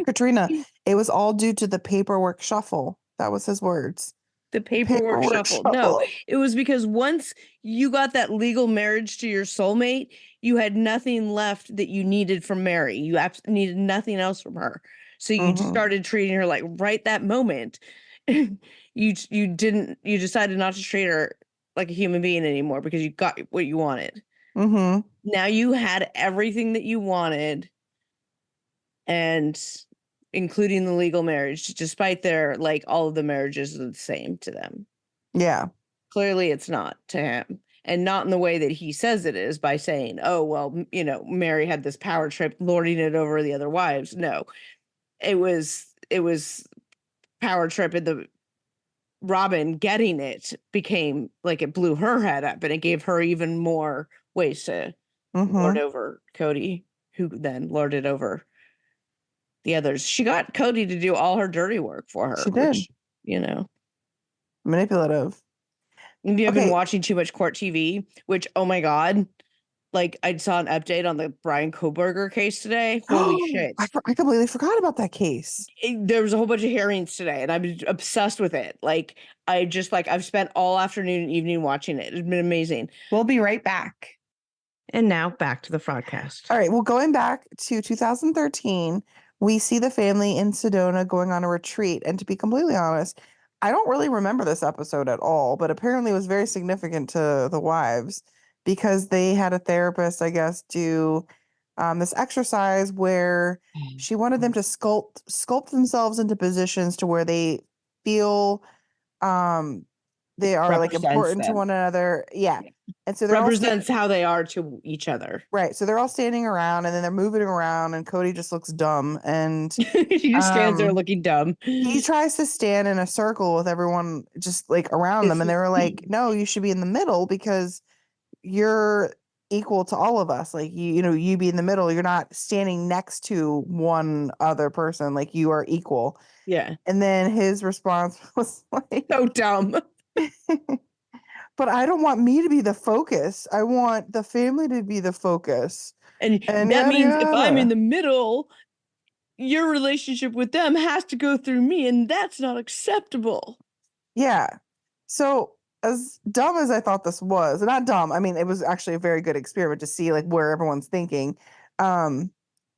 Katrina, it was all due to the paperwork shuffle. That was his words. the The paperwork paperwork shuffle. No, shuffle. it was because once you got that legal marriage to your soulmate, you had nothing left that you needed from Mary. You needed nothing else from her. So you just Mm-hmm. started treating her like right that moment. You decided not to treat her like a human being anymore because you got what you wanted. Mm-hmm. Now you had everything that you wanted, and including the legal marriage, despite their like all of the marriages are the same to them. Yeah. Clearly it's not to him, and not in the way that he says it is, by saying, oh well, Mary had this power trip lording it over the other wives. No, it was power trip, and the Robin getting it became like it blew her head up, and it gave her even more ways to lord over Cody, who then lorded over the others. She got Cody to do all her dirty work for her. She did. Which, Manipulative. maybe I've been Okay. watching too much court TV, which, oh my God, like I saw an update on the Brian Koberger case today. Holy shit. I completely forgot about that case. There was a whole bunch of hearings today, and I'm obsessed with it. Like, I've spent all afternoon and evening watching it. It's been amazing. We'll be right back. And now back to the Fraudcast. All right. Well, going back to 2013, we see the family in Sedona going on a retreat. And to be completely honest, I don't really remember this episode at all, but apparently it was very significant to the wives because they had a therapist, I guess, do this exercise where she wanted them to sculpt themselves into positions to where they feel they are like Represents important to them. one another. Yeah. And so they're Represents how they are to each other. right. So they're all standing around and then they're moving around and Cody just looks dumb and He just stands there looking dumb. he tries to stand in a circle with everyone just like around them. And they were like, no, you should be in the middle because you're equal to all of us. Like you be in the middle. You're not standing next to one other person. Like you are equal. Yeah. And then his response was like, so dumb. but I don't want me to be the focus. I want the family to be the focus. And that means if I'm in the middle, your relationship with them has to go through me, and that's not acceptable. Yeah. So as dumb as I thought this was, not dumb, I mean, it was actually a very good experiment to see like where everyone's thinking.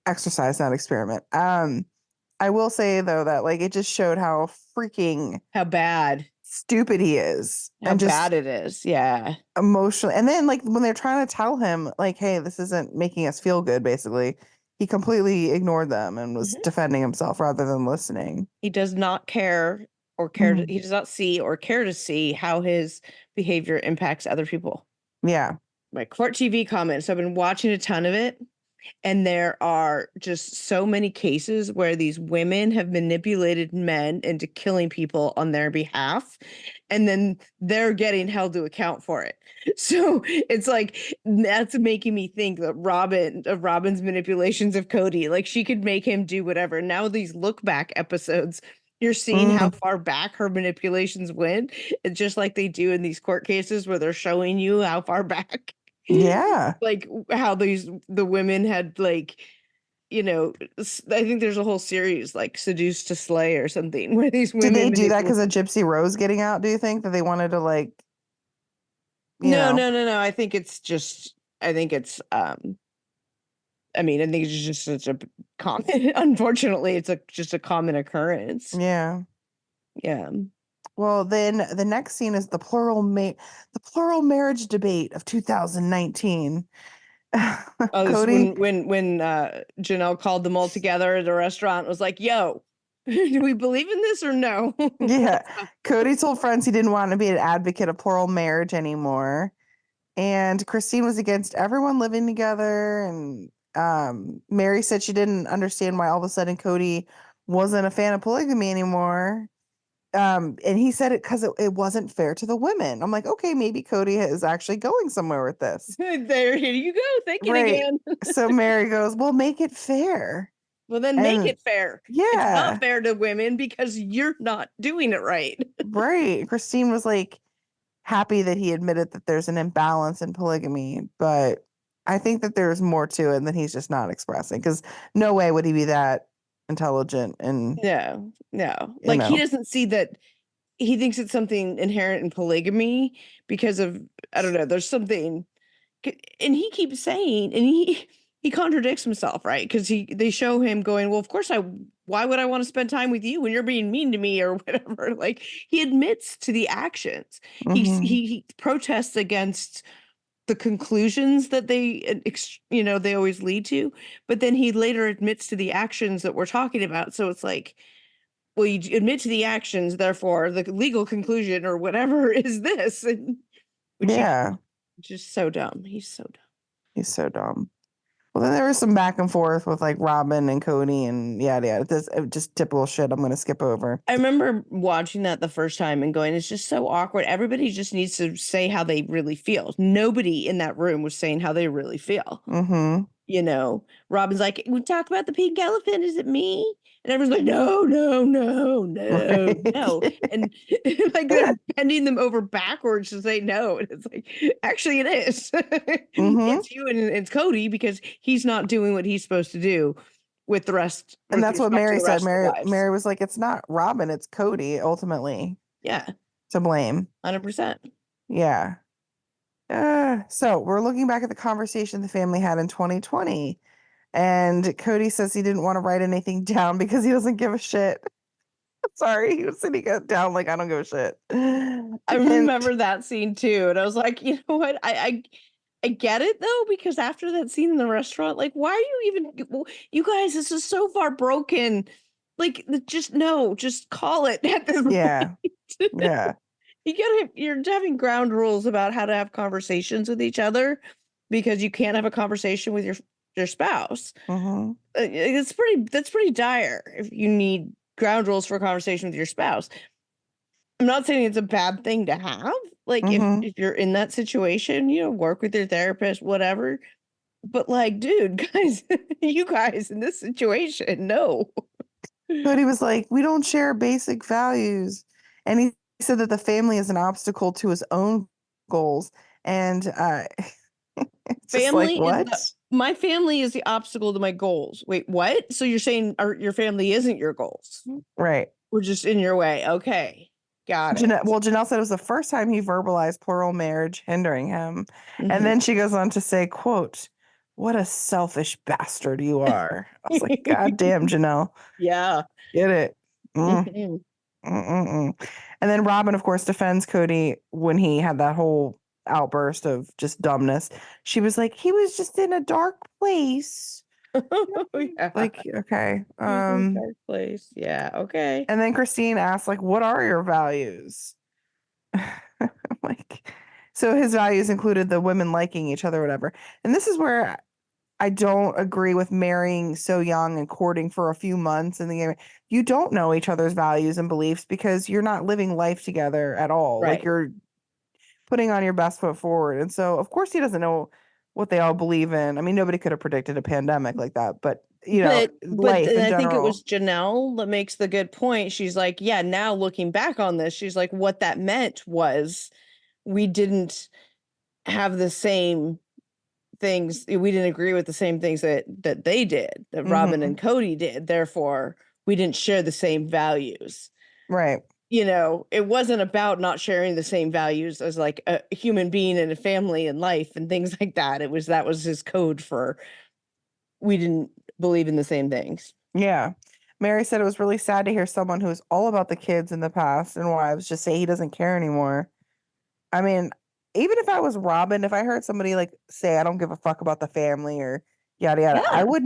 Exercise, not experiment. I will say though that like it just showed how bad stupid he is. How and just bad it is. Yeah. Emotionally. And then like when they're trying to tell him like, hey, this isn't making us feel good, basically, he completely ignored them and was defending himself rather than listening. He does not care he does not see or care to see how his behavior impacts other people. Yeah. My court TV comments, I've been watching a ton of it. And there are just so many cases where these women have manipulated men into killing people on their behalf. And then they're getting held to account for it. So it's like, that's making me think that Robin's manipulations of Cody, like she could make him do whatever. Now these look back episodes, you're seeing how far back her manipulations went. It's just like they do in these court cases where they're showing you how far back. Yeah. Like how the women had like, I think there's a whole series like Seduced to Slay or something where these women. Did they do that because of Gypsy Rose getting out? Do you think that they wanted to like? No. I think it's just such a common. Unfortunately, it's just a common occurrence. Yeah. Yeah. Well, then the next scene is the plural marriage debate of 2019. Cody, when Janelle called them all together at a restaurant, was like, "Yo, do we believe in this or no?" Yeah. Cody told friends he didn't want to be an advocate of plural marriage anymore, and Christine was against everyone living together. And Mary said she didn't understand why all of a sudden Cody wasn't a fan of polygamy anymore. And he said it because it wasn't fair to the women. I'm like, okay, maybe Cody is actually going somewhere with this. Here you go, thinking again. So Mary goes, well, make it fair. Well, then make it fair. Yeah. It's not fair to women because you're not doing it right. Right. Christine was like happy that he admitted that there's an imbalance in polygamy, but I think that there's more to it than he's just not expressing, because no way would he be that intelligent. And no, like he doesn't see that. He thinks it's something inherent in polygamy because of, I don't know, there's something, and he keeps saying, and he contradicts himself, right? Because they show him going, well, of course why would I want to spend time with you when you're being mean to me or whatever? Like he admits to the actions. He protests against the conclusions that they always lead to, but then he later admits to the actions that we're talking about. So it's like, well, you admit to the actions, therefore the legal conclusion or whatever is this, and which he Yeah. just so dumb. He's so dumb. He's so dumb. Well, then there was some back and forth with like Robin and Cody and yada yada. This just typical shit. I'm gonna skip over. I remember watching that the first time and going, it's just so awkward. Everybody just needs to say how they really feel. Nobody in that room was saying how they really feel. Mm-hmm. Robin's like, we talk about the pink elephant. Is it me? And everyone's like, no, no, no, no, no. And like they're bending them over backwards to say no. And it's like, actually, it is. Mm-hmm. It's you and it's Cody because he's not doing what he's supposed to do with the rest. And that's what Mary said. Of the Mary was like, it's not Robin, it's Cody ultimately Yeah, to blame. 100%. Yeah. So we're looking back at the conversation the family had in 2020. And Cody says he didn't want to write anything down because he doesn't give a shit. Sorry, he was sitting down like I don't give a shit. I remember that scene too, and I was like, you know what? I get it though, because after that scene in the restaurant, like, why are you even? You guys, this is so far broken. Like, just call it at this Yeah, point. yeah. You're having ground rules about how to have conversations with each other because you can't have a conversation with your spouse. Mm-hmm. That's pretty dire if you need ground rules for a conversation with your spouse. I'm not saying it's a bad thing to have. Like Mm-hmm. if you're in that situation, work with your therapist, whatever. But like, dude, guys, you guys in this situation, no. Cody was like, we don't share basic values. And he said that the family is an obstacle to his own goals. And it's just like, what? My family is the obstacle to my goals. Wait, what? So you're saying your family isn't your goals? Right. We're just in your way. Okay. Got it. Well, Janelle said it was the first time he verbalized plural marriage hindering him. Mhm. And then she goes on to say, quote, what a selfish bastard you are. I was like, God damn, Janelle. Yeah. Get it. Mhm. And then Robin, of course, defends Cody when he had that whole outburst of just dumbness. She was like, he was just in a dark place. Yeah. Like, okay. Dark place. Yeah. Okay. And then Christine asked, like, what are your values? Like, so his values included the women liking each other, whatever. And this is where I don't agree with marrying so young and courting for a few months in the game. You don't know each other's values and beliefs because you're not living life together at all. Like Right. you're putting on your best foot forward. And so of course he doesn't know what they all believe in. I mean, nobody could have predicted a pandemic like that, but life in I think it general. was Janelle that makes the good point. She's like, yeah, now looking back on this, she's like, what that meant was we didn't have the same things. We didn't agree with the same things that they did, that Robin Mhm. and Cody did. Therefore, we didn't share the same values. Right. It wasn't about not sharing the same values as like a human being and a family and life and things like that. That was his code for we didn't believe in the same things. Yeah. Mary said it was really sad to hear someone who was all about the kids in the past and wives just say he doesn't care anymore. I mean, even if I was Robin, if I heard somebody like say I don't give a fuck about the family or yada yada, Yeah. I would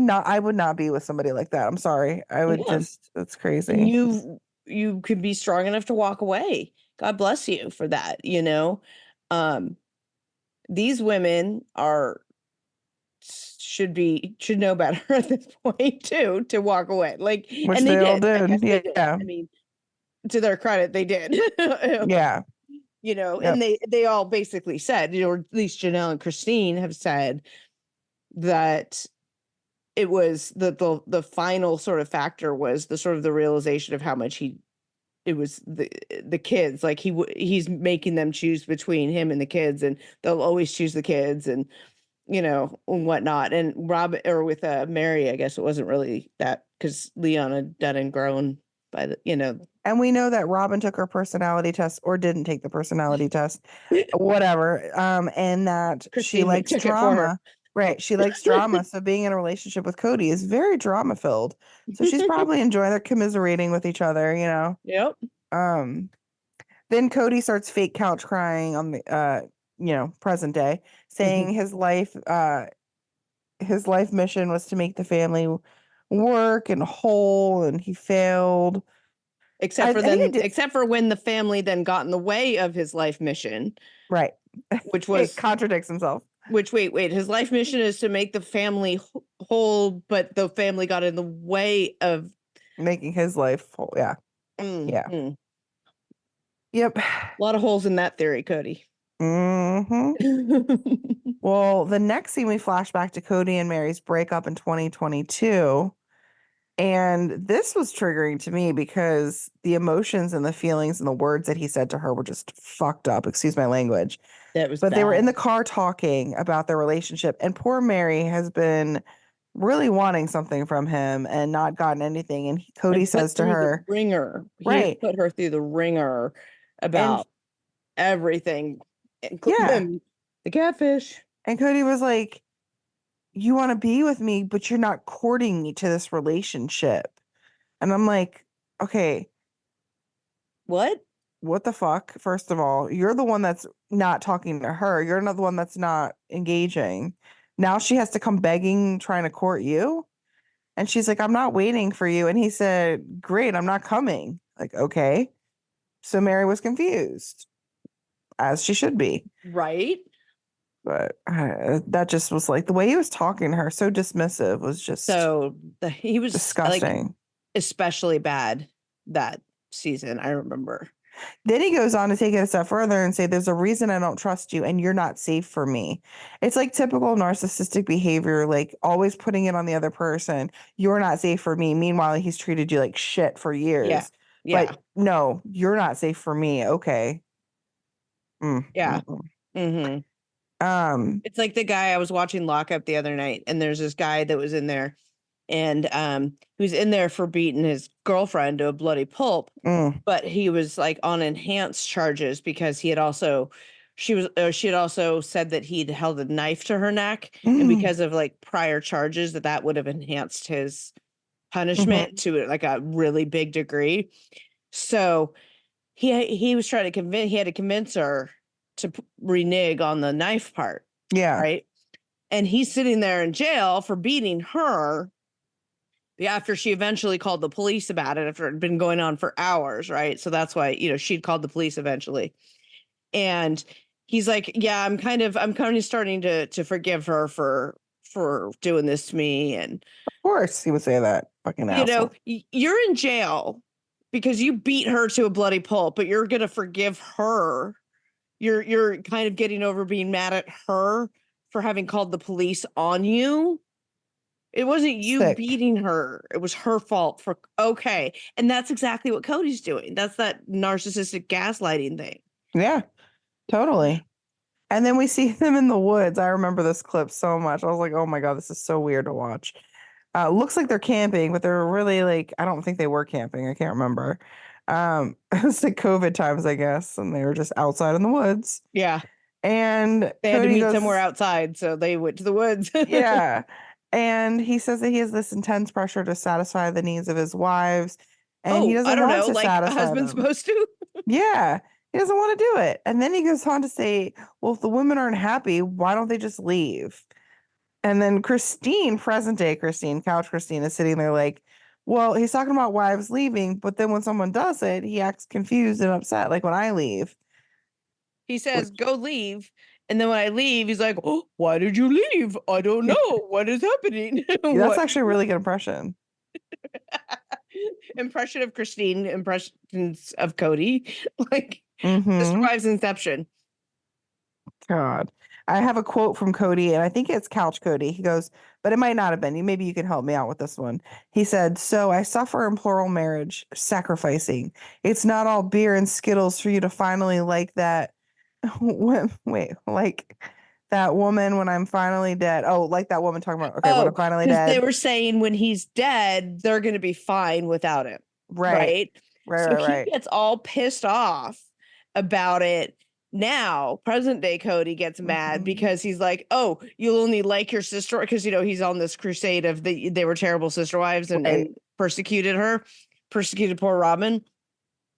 not be with somebody like that. I'm sorry. I would Yeah. just that's And crazy. you could be strong enough to walk away. God bless you for that, These women should know better at this point too, to walk away. Like, Which and they they all did. I did. guess they did. Yeah. I mean, to their credit, they did. Yeah. Yep. And they all basically said, or at least Janelle and Christine have said that it was the final sort of factor was the sort of the realization of how much it was the kids, like he's making them choose between him and the kids, and they'll always choose the kids, and and whatnot. And Rob, or with Mary, I guess it wasn't really that, because Leon had done and grown by And we know that Robin took her personality test or didn't take the personality test, whatever. And that she Christine likes took it for her. drama. Right. She likes drama. So being in a relationship with Cody is very drama filled. So she's probably enjoying their commiserating with each other, Yep. Then Cody starts fake couch crying on the present day, saying his life mission was to make the family work and whole, and he failed. Except for I think I did except for when the family then got in the way of his life mission, right. which It was contradicts himself. which wait, his life mission is to make the family whole, but the family got in the way of Making his life whole. Yeah. Yeah. A Yep. lot of holes in that theory, Cody. Hmm. Well, the next scene we flash back to Cody and Mary's breakup in 2022. And this was triggering to me because the emotions and the feelings and the words that he said to her were just fucked up. Excuse my language. That was But they were in the bad. car talking about their relationship. And poor Mary has been really wanting something from him and not gotten anything. And Cody And put says to through the her, ringer. He has right. put her through the ringer And about everything, yeah. including the catfish. And Cody was like, you want to be with me, but you're not courting me to this relationship. And I'm like, okay, What? what the fuck? First of all, you're the one that's not talking to her. You're another one that's not engaging. Now she has to come begging, trying to court you. And she's like, I'm not waiting for you. And he said, great, I'm not coming. Like, okay. So Mary was confused, as she should be. Right? But that just was like the way he was talking to her, so dismissive, was just So he was like disgusting. especially bad that season, I remember. Then he goes on to take it a step further and say, there's a reason I don't trust you and you're not safe for me. It's like typical narcissistic behavior, like always putting it on the other person. You're not safe for me. Meanwhile, he's treated you like shit for years. Yeah. Yeah. But no, you're not safe for me. Okay. Yeah. Mm-hmm. It's like the guy I was watching Lockup the other night, and there's this guy that was in there, and who's in there for beating his girlfriend to a bloody pulp, but he was like on enhanced charges because he had also she had also said that he'd held a knife to her neck, and because of like prior charges that would have enhanced his punishment to like a really big degree. So he was trying to he had to convince her to renege on the knife part. Yeah. Right. And he's sitting there in jail for beating her after she eventually called the police about it, after it had been going on for hours. Right. So that's why, she'd called the police eventually. And he's like, yeah, I'm kind of starting to forgive her for doing this to me. And of course he would say that. Fucking asshole. You're in jail because you beat her to a bloody pulp, but you're going to forgive her. You're kind of getting over being mad at her for having called the police on you. It wasn't you beating her. It was her fault okay. And that's exactly what Cody's doing. That's that narcissistic gaslighting thing. Yeah, totally. And then we see them in the woods. I remember this clip so much. I was like, oh my God, this is so weird to watch. Looks like they're camping, but they're really like, I don't think they were camping. I can't remember. It was like COVID times, I guess. And they were just outside in the woods. Yeah. And they had to meet somewhere outside. So they went to the woods. Yeah. And he says that he has this intense pressure to satisfy the needs of his wives. And he doesn't want to like satisfy a husband's them. supposed to. Yeah. He doesn't want to do it. And then he goes on to say, well, if the women aren't happy, why don't they just leave? And then Christine, present day Christine, Couch Christine, is sitting there like, well, he's talking about wives leaving, but then when someone does it, he acts confused and upset, like when I leave. He says, go leave. And then when I leave, he's like, oh, why did you leave? I don't know. What is happening? That's actually a really good impression. Impression of Christine, impressions of Cody. Like, Sister Wives Inception. God. I have a quote from Cody, and I think it's Couch Cody. He goes, but it might not have been. Maybe you can help me out with this one. He said, so I suffer in plural marriage, sacrificing. It's not all beer and Skittles for you to finally like that. Wait, like that woman when I'm finally dead. Oh, like that woman talking about, okay, when I'm finally dead. They were saying when he's dead, they're going to be fine without him. Right. So he gets all pissed off about it. Now, present day Cody gets mad because he's like, oh, you'll only like your sister because, he's on this crusade of they were terrible sister wives and persecuted poor Robin.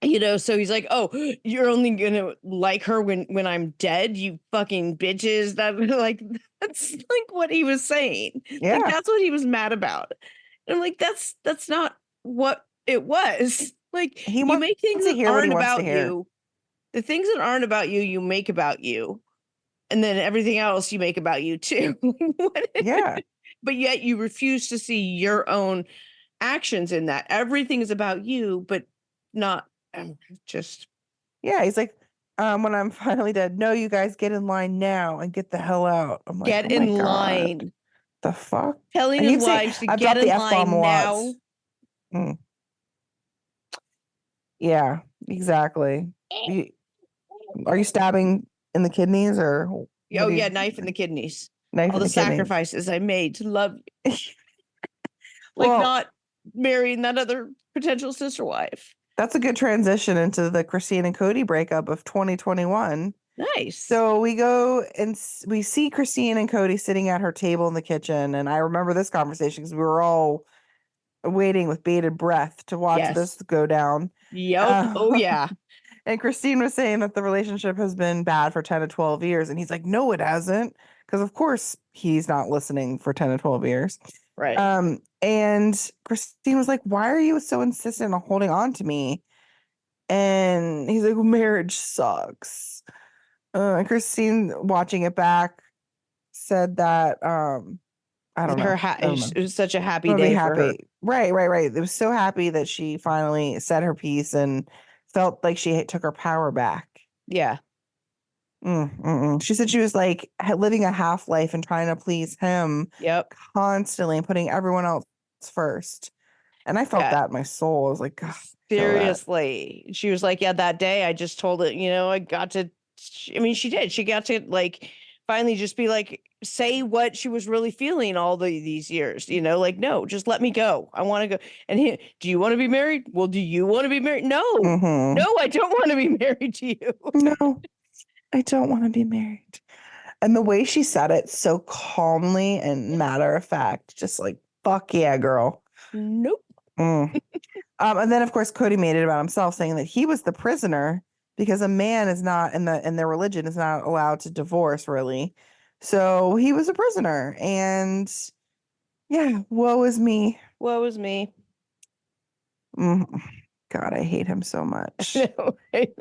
So he's like, "Oh, you're only gonna like her when I'm dead, you fucking bitches." That like that's like what he was saying. Like Yeah. that's what he was mad about. And I'm like, that's not what it was. Like He you wants make things to that hear what he aren't wants to about hear. you. The things that aren't about you, you make about you, and then everything else you make about you too. Yeah. But yet you refuse to see your own actions in that. Everything is about you, but not just Yeah. He's like, when I'm finally dead, no, you guys get in line now and get the hell out. I'm like, get oh my in God. line. The fuck? Telling I his keep saying wives to I've get dropped the in F-bomb a line lot. now. Mm. Yeah, exactly. You, are you stabbing in the kidneys or what Oh do yeah, you knife in the kidneys. knife All in the the kidneys? sacrifices I made to love you. Like Well, not marrying that other potential sister wife. that's a good transition into the Christine and Cody breakup of 2021. Nice. So we go and we see Christine and Cody sitting at her table in the kitchen, and I remember this conversation because we were all waiting with bated breath to watch Yes. this go down. Yep. Oh yeah. And Christine was saying that the relationship has been bad for 10 to 12 years. And he's like, no, it hasn't. Because, of course, he's not listening for 10 to 12 years. Right. And Christine was like, why are you so insistent on holding on to me? And he's like, well, marriage sucks. And Christine, watching it back, said that, I don't know. I don't know. It was such a happy I'm gonna be day for her. happy. Right. It was so happy that she finally said her piece and felt like she took her power back. Yeah. She said she was like living a half life and trying to please him Yep. constantly and putting everyone else first. And I felt Yeah. that in my soul. I was like, God, I feel that. Seriously. She was like, yeah, that day I just told it, I got to, I mean, she did. She got to like finally just be like, say what she was really feeling all these years, like, no, just let me go. I want to go. And do you want to be married? Well, do you want to be married? No, Mhm. no, I don't want to be married to you. No, I don't want to be married. And the way she said it so calmly and matter of fact, just like, fuck yeah, girl. Nope. Mm. And then of course Cody made it about himself, saying that he was the prisoner because a man is not in their religion is not allowed to divorce really. So he was a prisoner, and yeah, woe is me. Woe is me. Mm. God, I hate him so much. No, right?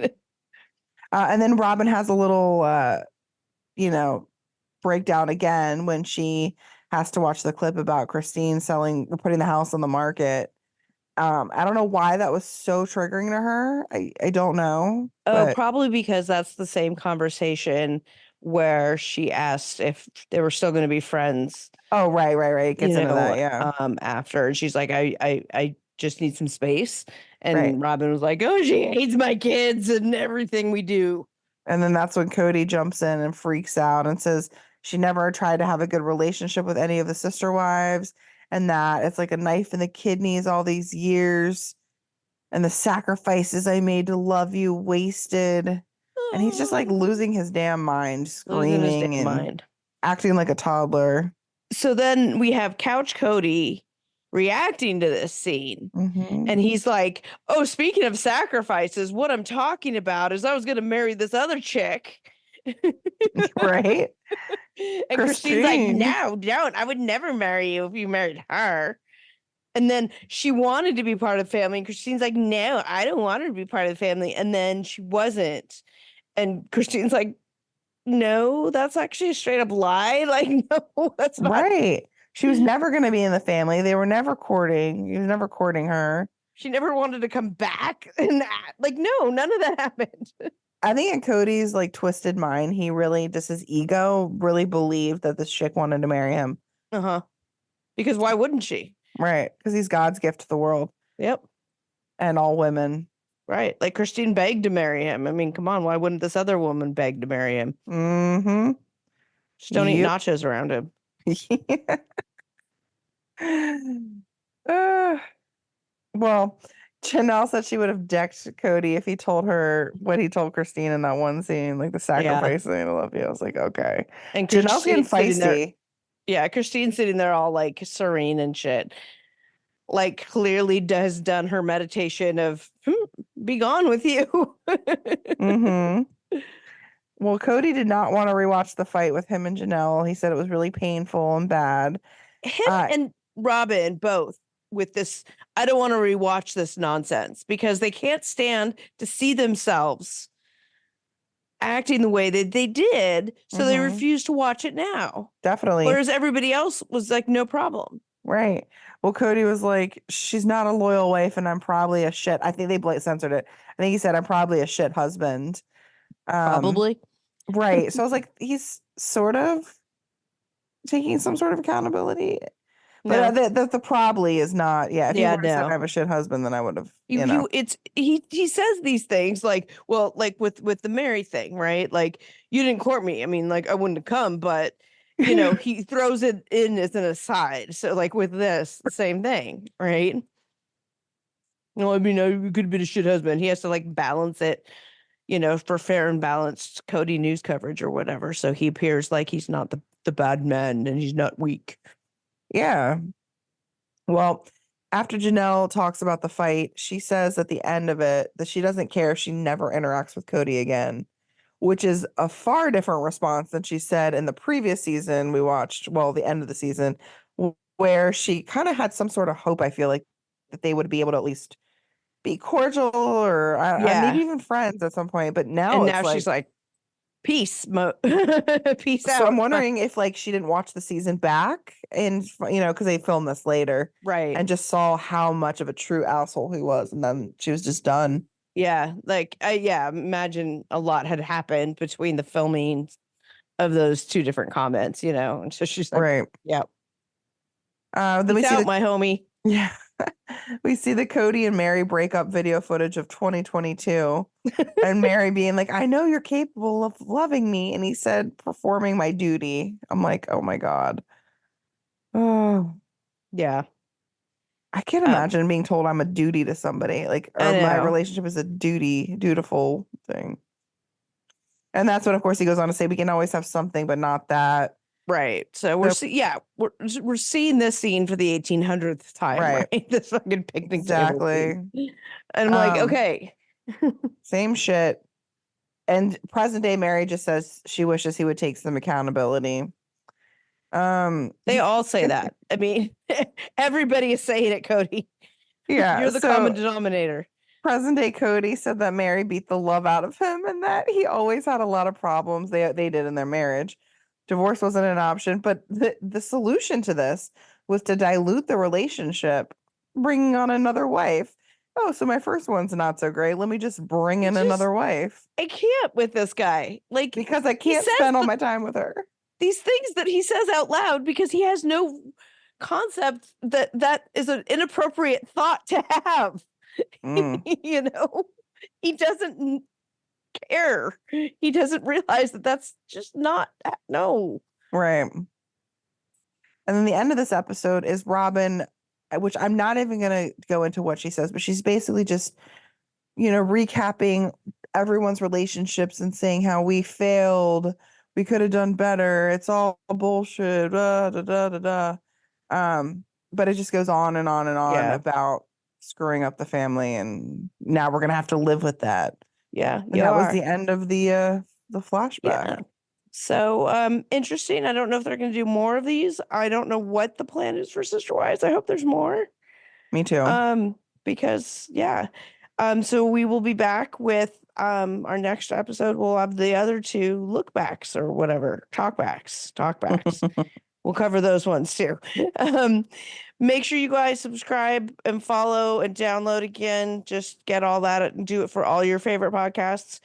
And then Robin has a little, you know, breakdown again when she has to watch the clip about Christine putting the house on the market. I don't know why that was so triggering to her. I don't know. Oh, But probably because that's the same conversation where she asked if they were still going to be friends, oh, right. It gets into that, yeah. after. And she's like, I just need some space. Right. And Robin was like, oh, she hates my kids and everything we do. And then that's when Cody jumps in and freaks out and says she never tried to have a good relationship with any of the sister wives, and that it's like a knife in the kidneys all these years, and the sacrifices I made to love you wasted. And he's just like losing his damn mind, Losing his screaming damn and mind. acting like a toddler. So then we have Couch Cody reacting to this scene. Mhm. And he's like, oh, speaking of sacrifices, what I'm talking about is I was going to marry this other chick. Right? And Christine's like, Christine. no, don't. I would never marry you if you married her. And then she wanted to be part of the family. And Christine's like, no, I don't want her to be part of the family. And then she wasn't. And Christine's like, no, that's actually a straight up lie. Like, no, that's not. Right. She was never going to be in the family. They were never courting. He was never courting her. She never wanted to come back. And like, no, none of that happened. I think in Cody's like twisted mind, he really just his ego really believed that this chick wanted to marry him. Uh-huh. Because why wouldn't she? Right. Because he's God's gift to the world Yep. and all women. Right. Like Christine begged to marry him. I mean, come on, why wouldn't this other woman beg to marry him? Mm-hmm. Just don't eat nachos around him. Well, Janelle said she would have decked Cody if he told her what he told Christine in that one scene, like the sacrifice thing. I love you. I was like, okay. And Janelle's getting Christine's sitting there. feisty. Yeah, Christine's sitting there all like serene and shit. like clearly has done her meditation of be gone with you. Mm-hmm. Well, Cody did not want to rewatch the fight with him and Janelle. He said it was really painful and bad. Him and Robin both with this. I don't want to rewatch this nonsense because they can't stand to see themselves acting the way that they did, so they refuse to watch it now. Definitely. Whereas everybody else was like, no problem. Right. Well, Cody was like, she's not a loyal wife, and I'm probably a shit. I think they censored it. I think he said, I'm probably a shit husband. Probably. Right. So I was like, he's sort of taking some sort of accountability. But the probably is not. Yeah. If he would have said I have a shit husband, then I would have. He says these things like, well, like with the Mary thing, right? Like, you didn't court me. I mean, like, I wouldn't have come, but he throws it in as an aside. So like with this, same thing, right? No, I mean, you could have been a shit husband. He has to like balance it, for fair and balanced Cody news coverage or whatever. So he appears like he's not the bad man and he's not weak. Yeah. Well, after Janelle talks about the fight, she says at the end of it that she doesn't care if she never interacts with Cody again, which is a far different response than she said in the previous season we watched, well, the end of the season, where she kind of had some sort of hope, I feel like, that they would be able to at least be cordial or maybe even friends at some point. But now and it's now like, she's like, peace, peace out. So I'm wondering if like she didn't watch the season back and because they filmed this later, right, and just saw how much of a true asshole he was, and then she was just done. Yeah, like imagine a lot had happened between the filming of those two different comments, and so she's like, right, yeah. Then we see my homie. Yeah. We see the Cody and Mary breakup video footage of 2022 and Mary being like, I know you're capable of loving me. And he said, performing my duty. I'm like, oh my God. Oh, yeah. I can't imagine being told I'm a duty to somebody, like, or my relationship is a dutiful thing. And that's what, of course, he goes on to say, we can always have something, but not that. Right. So we're seeing this scene for the 1800th time, right? This fucking picnic table scene. And I'm like, okay. Same shit. And present day Mary just says she wishes he would take some accountability. They all say that. I mean, everybody is saying it, Cody. Yeah. You're the common denominator. Present day Cody said that Mary beat the love out of him and that he always had a lot of problems they did in their marriage. Divorce wasn't an option, but the solution to this was to dilute the relationship, bringing on another wife. Oh, so my first one's not so great. Let me just bring in another wife. I can't with this guy. Like, because I can't spend all my time with her. These things that he says out loud because he has no concept that is an inappropriate thought to have. He doesn't care. He doesn't realize that that's just not no. Right. And then the end of this episode is Robin, which I'm not even going to go into what she says, but she's basically just, recapping everyone's relationships and saying how we failed. We could have done better. It's all bullshit. Da, da, da, da, da. But it just goes on and on and on about screwing up the family, and now we're gonna have to live with that. Yeah, and that was the end of the flashback. Yeah. So interesting. I don't know if they're gonna do more of these. I don't know what the plan is for Sister Wives. I hope there's more. Me too. Because so we will be back with our next episode. We'll have the other two look backs or whatever, talkbacks. We'll cover those ones too. Make sure you guys subscribe and follow and download again. Just get all that and do it for all your favorite podcasts.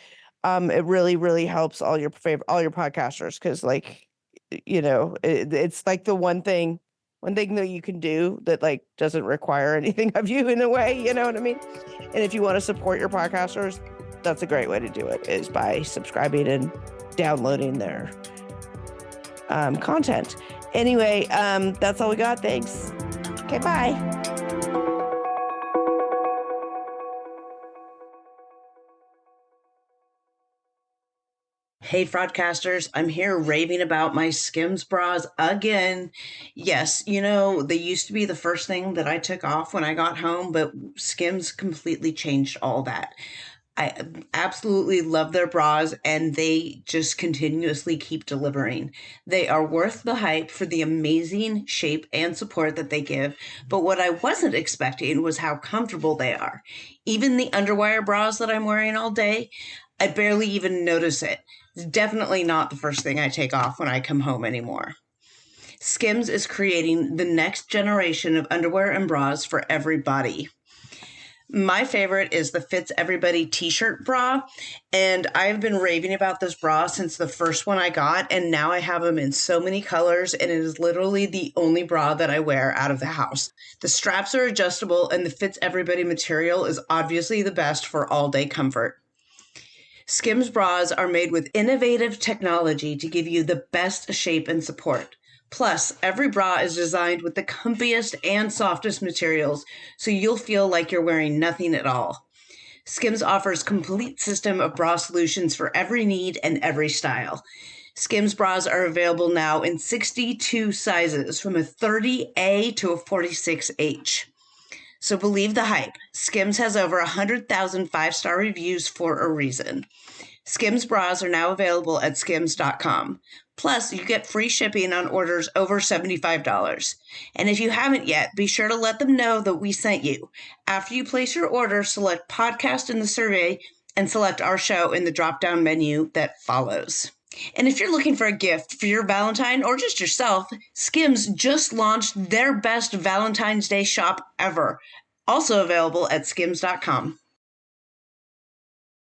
It really, really helps all your podcasters because, like, it's like the one thing that you can do that like doesn't require anything of you in a way. You know what I mean? And if you want to support your podcasters, that's a great way to do it, is by subscribing and downloading their content. Anyway, that's all we got. Thanks. Okay, bye. Hey, Fraudcasters, I'm here raving about my Skims bras again. Yes, they used to be the first thing that I took off when I got home, but Skims completely changed all that. I absolutely love their bras and they just continuously keep delivering. They are worth the hype for the amazing shape and support that they give. But what I wasn't expecting was how comfortable they are. Even the underwire bras that I'm wearing all day, I barely even notice it. It's definitely not the first thing I take off when I come home anymore. Skims is creating the next generation of underwear and bras for every body. My favorite is the Fits Everybody t-shirt bra, and I've been raving about this bra since the first one I got, and now I have them in so many colors, and it is literally the only bra that I wear out of the house. The straps are adjustable, and the Fits Everybody material is obviously the best for all-day comfort. Skims bras are made with innovative technology to give you the best shape and support. Plus, every bra is designed with the comfiest and softest materials, so you'll feel like you're wearing nothing at all. Skims offers complete system of bra solutions for every need and every style. Skims bras are available now in 62 sizes, from a 30A to a 46H. So believe the hype. Skims has over 100,000 five-star reviews for a reason. Skims bras are now available at skims.com. Plus, you get free shipping on orders over $75. And if you haven't yet, be sure to let them know that we sent you. After you place your order, select podcast in the survey and select our show in the drop-down menu that follows. And if you're looking for a gift for your Valentine or just yourself, Skims just launched their best Valentine's Day shop ever. Also available at skims.com.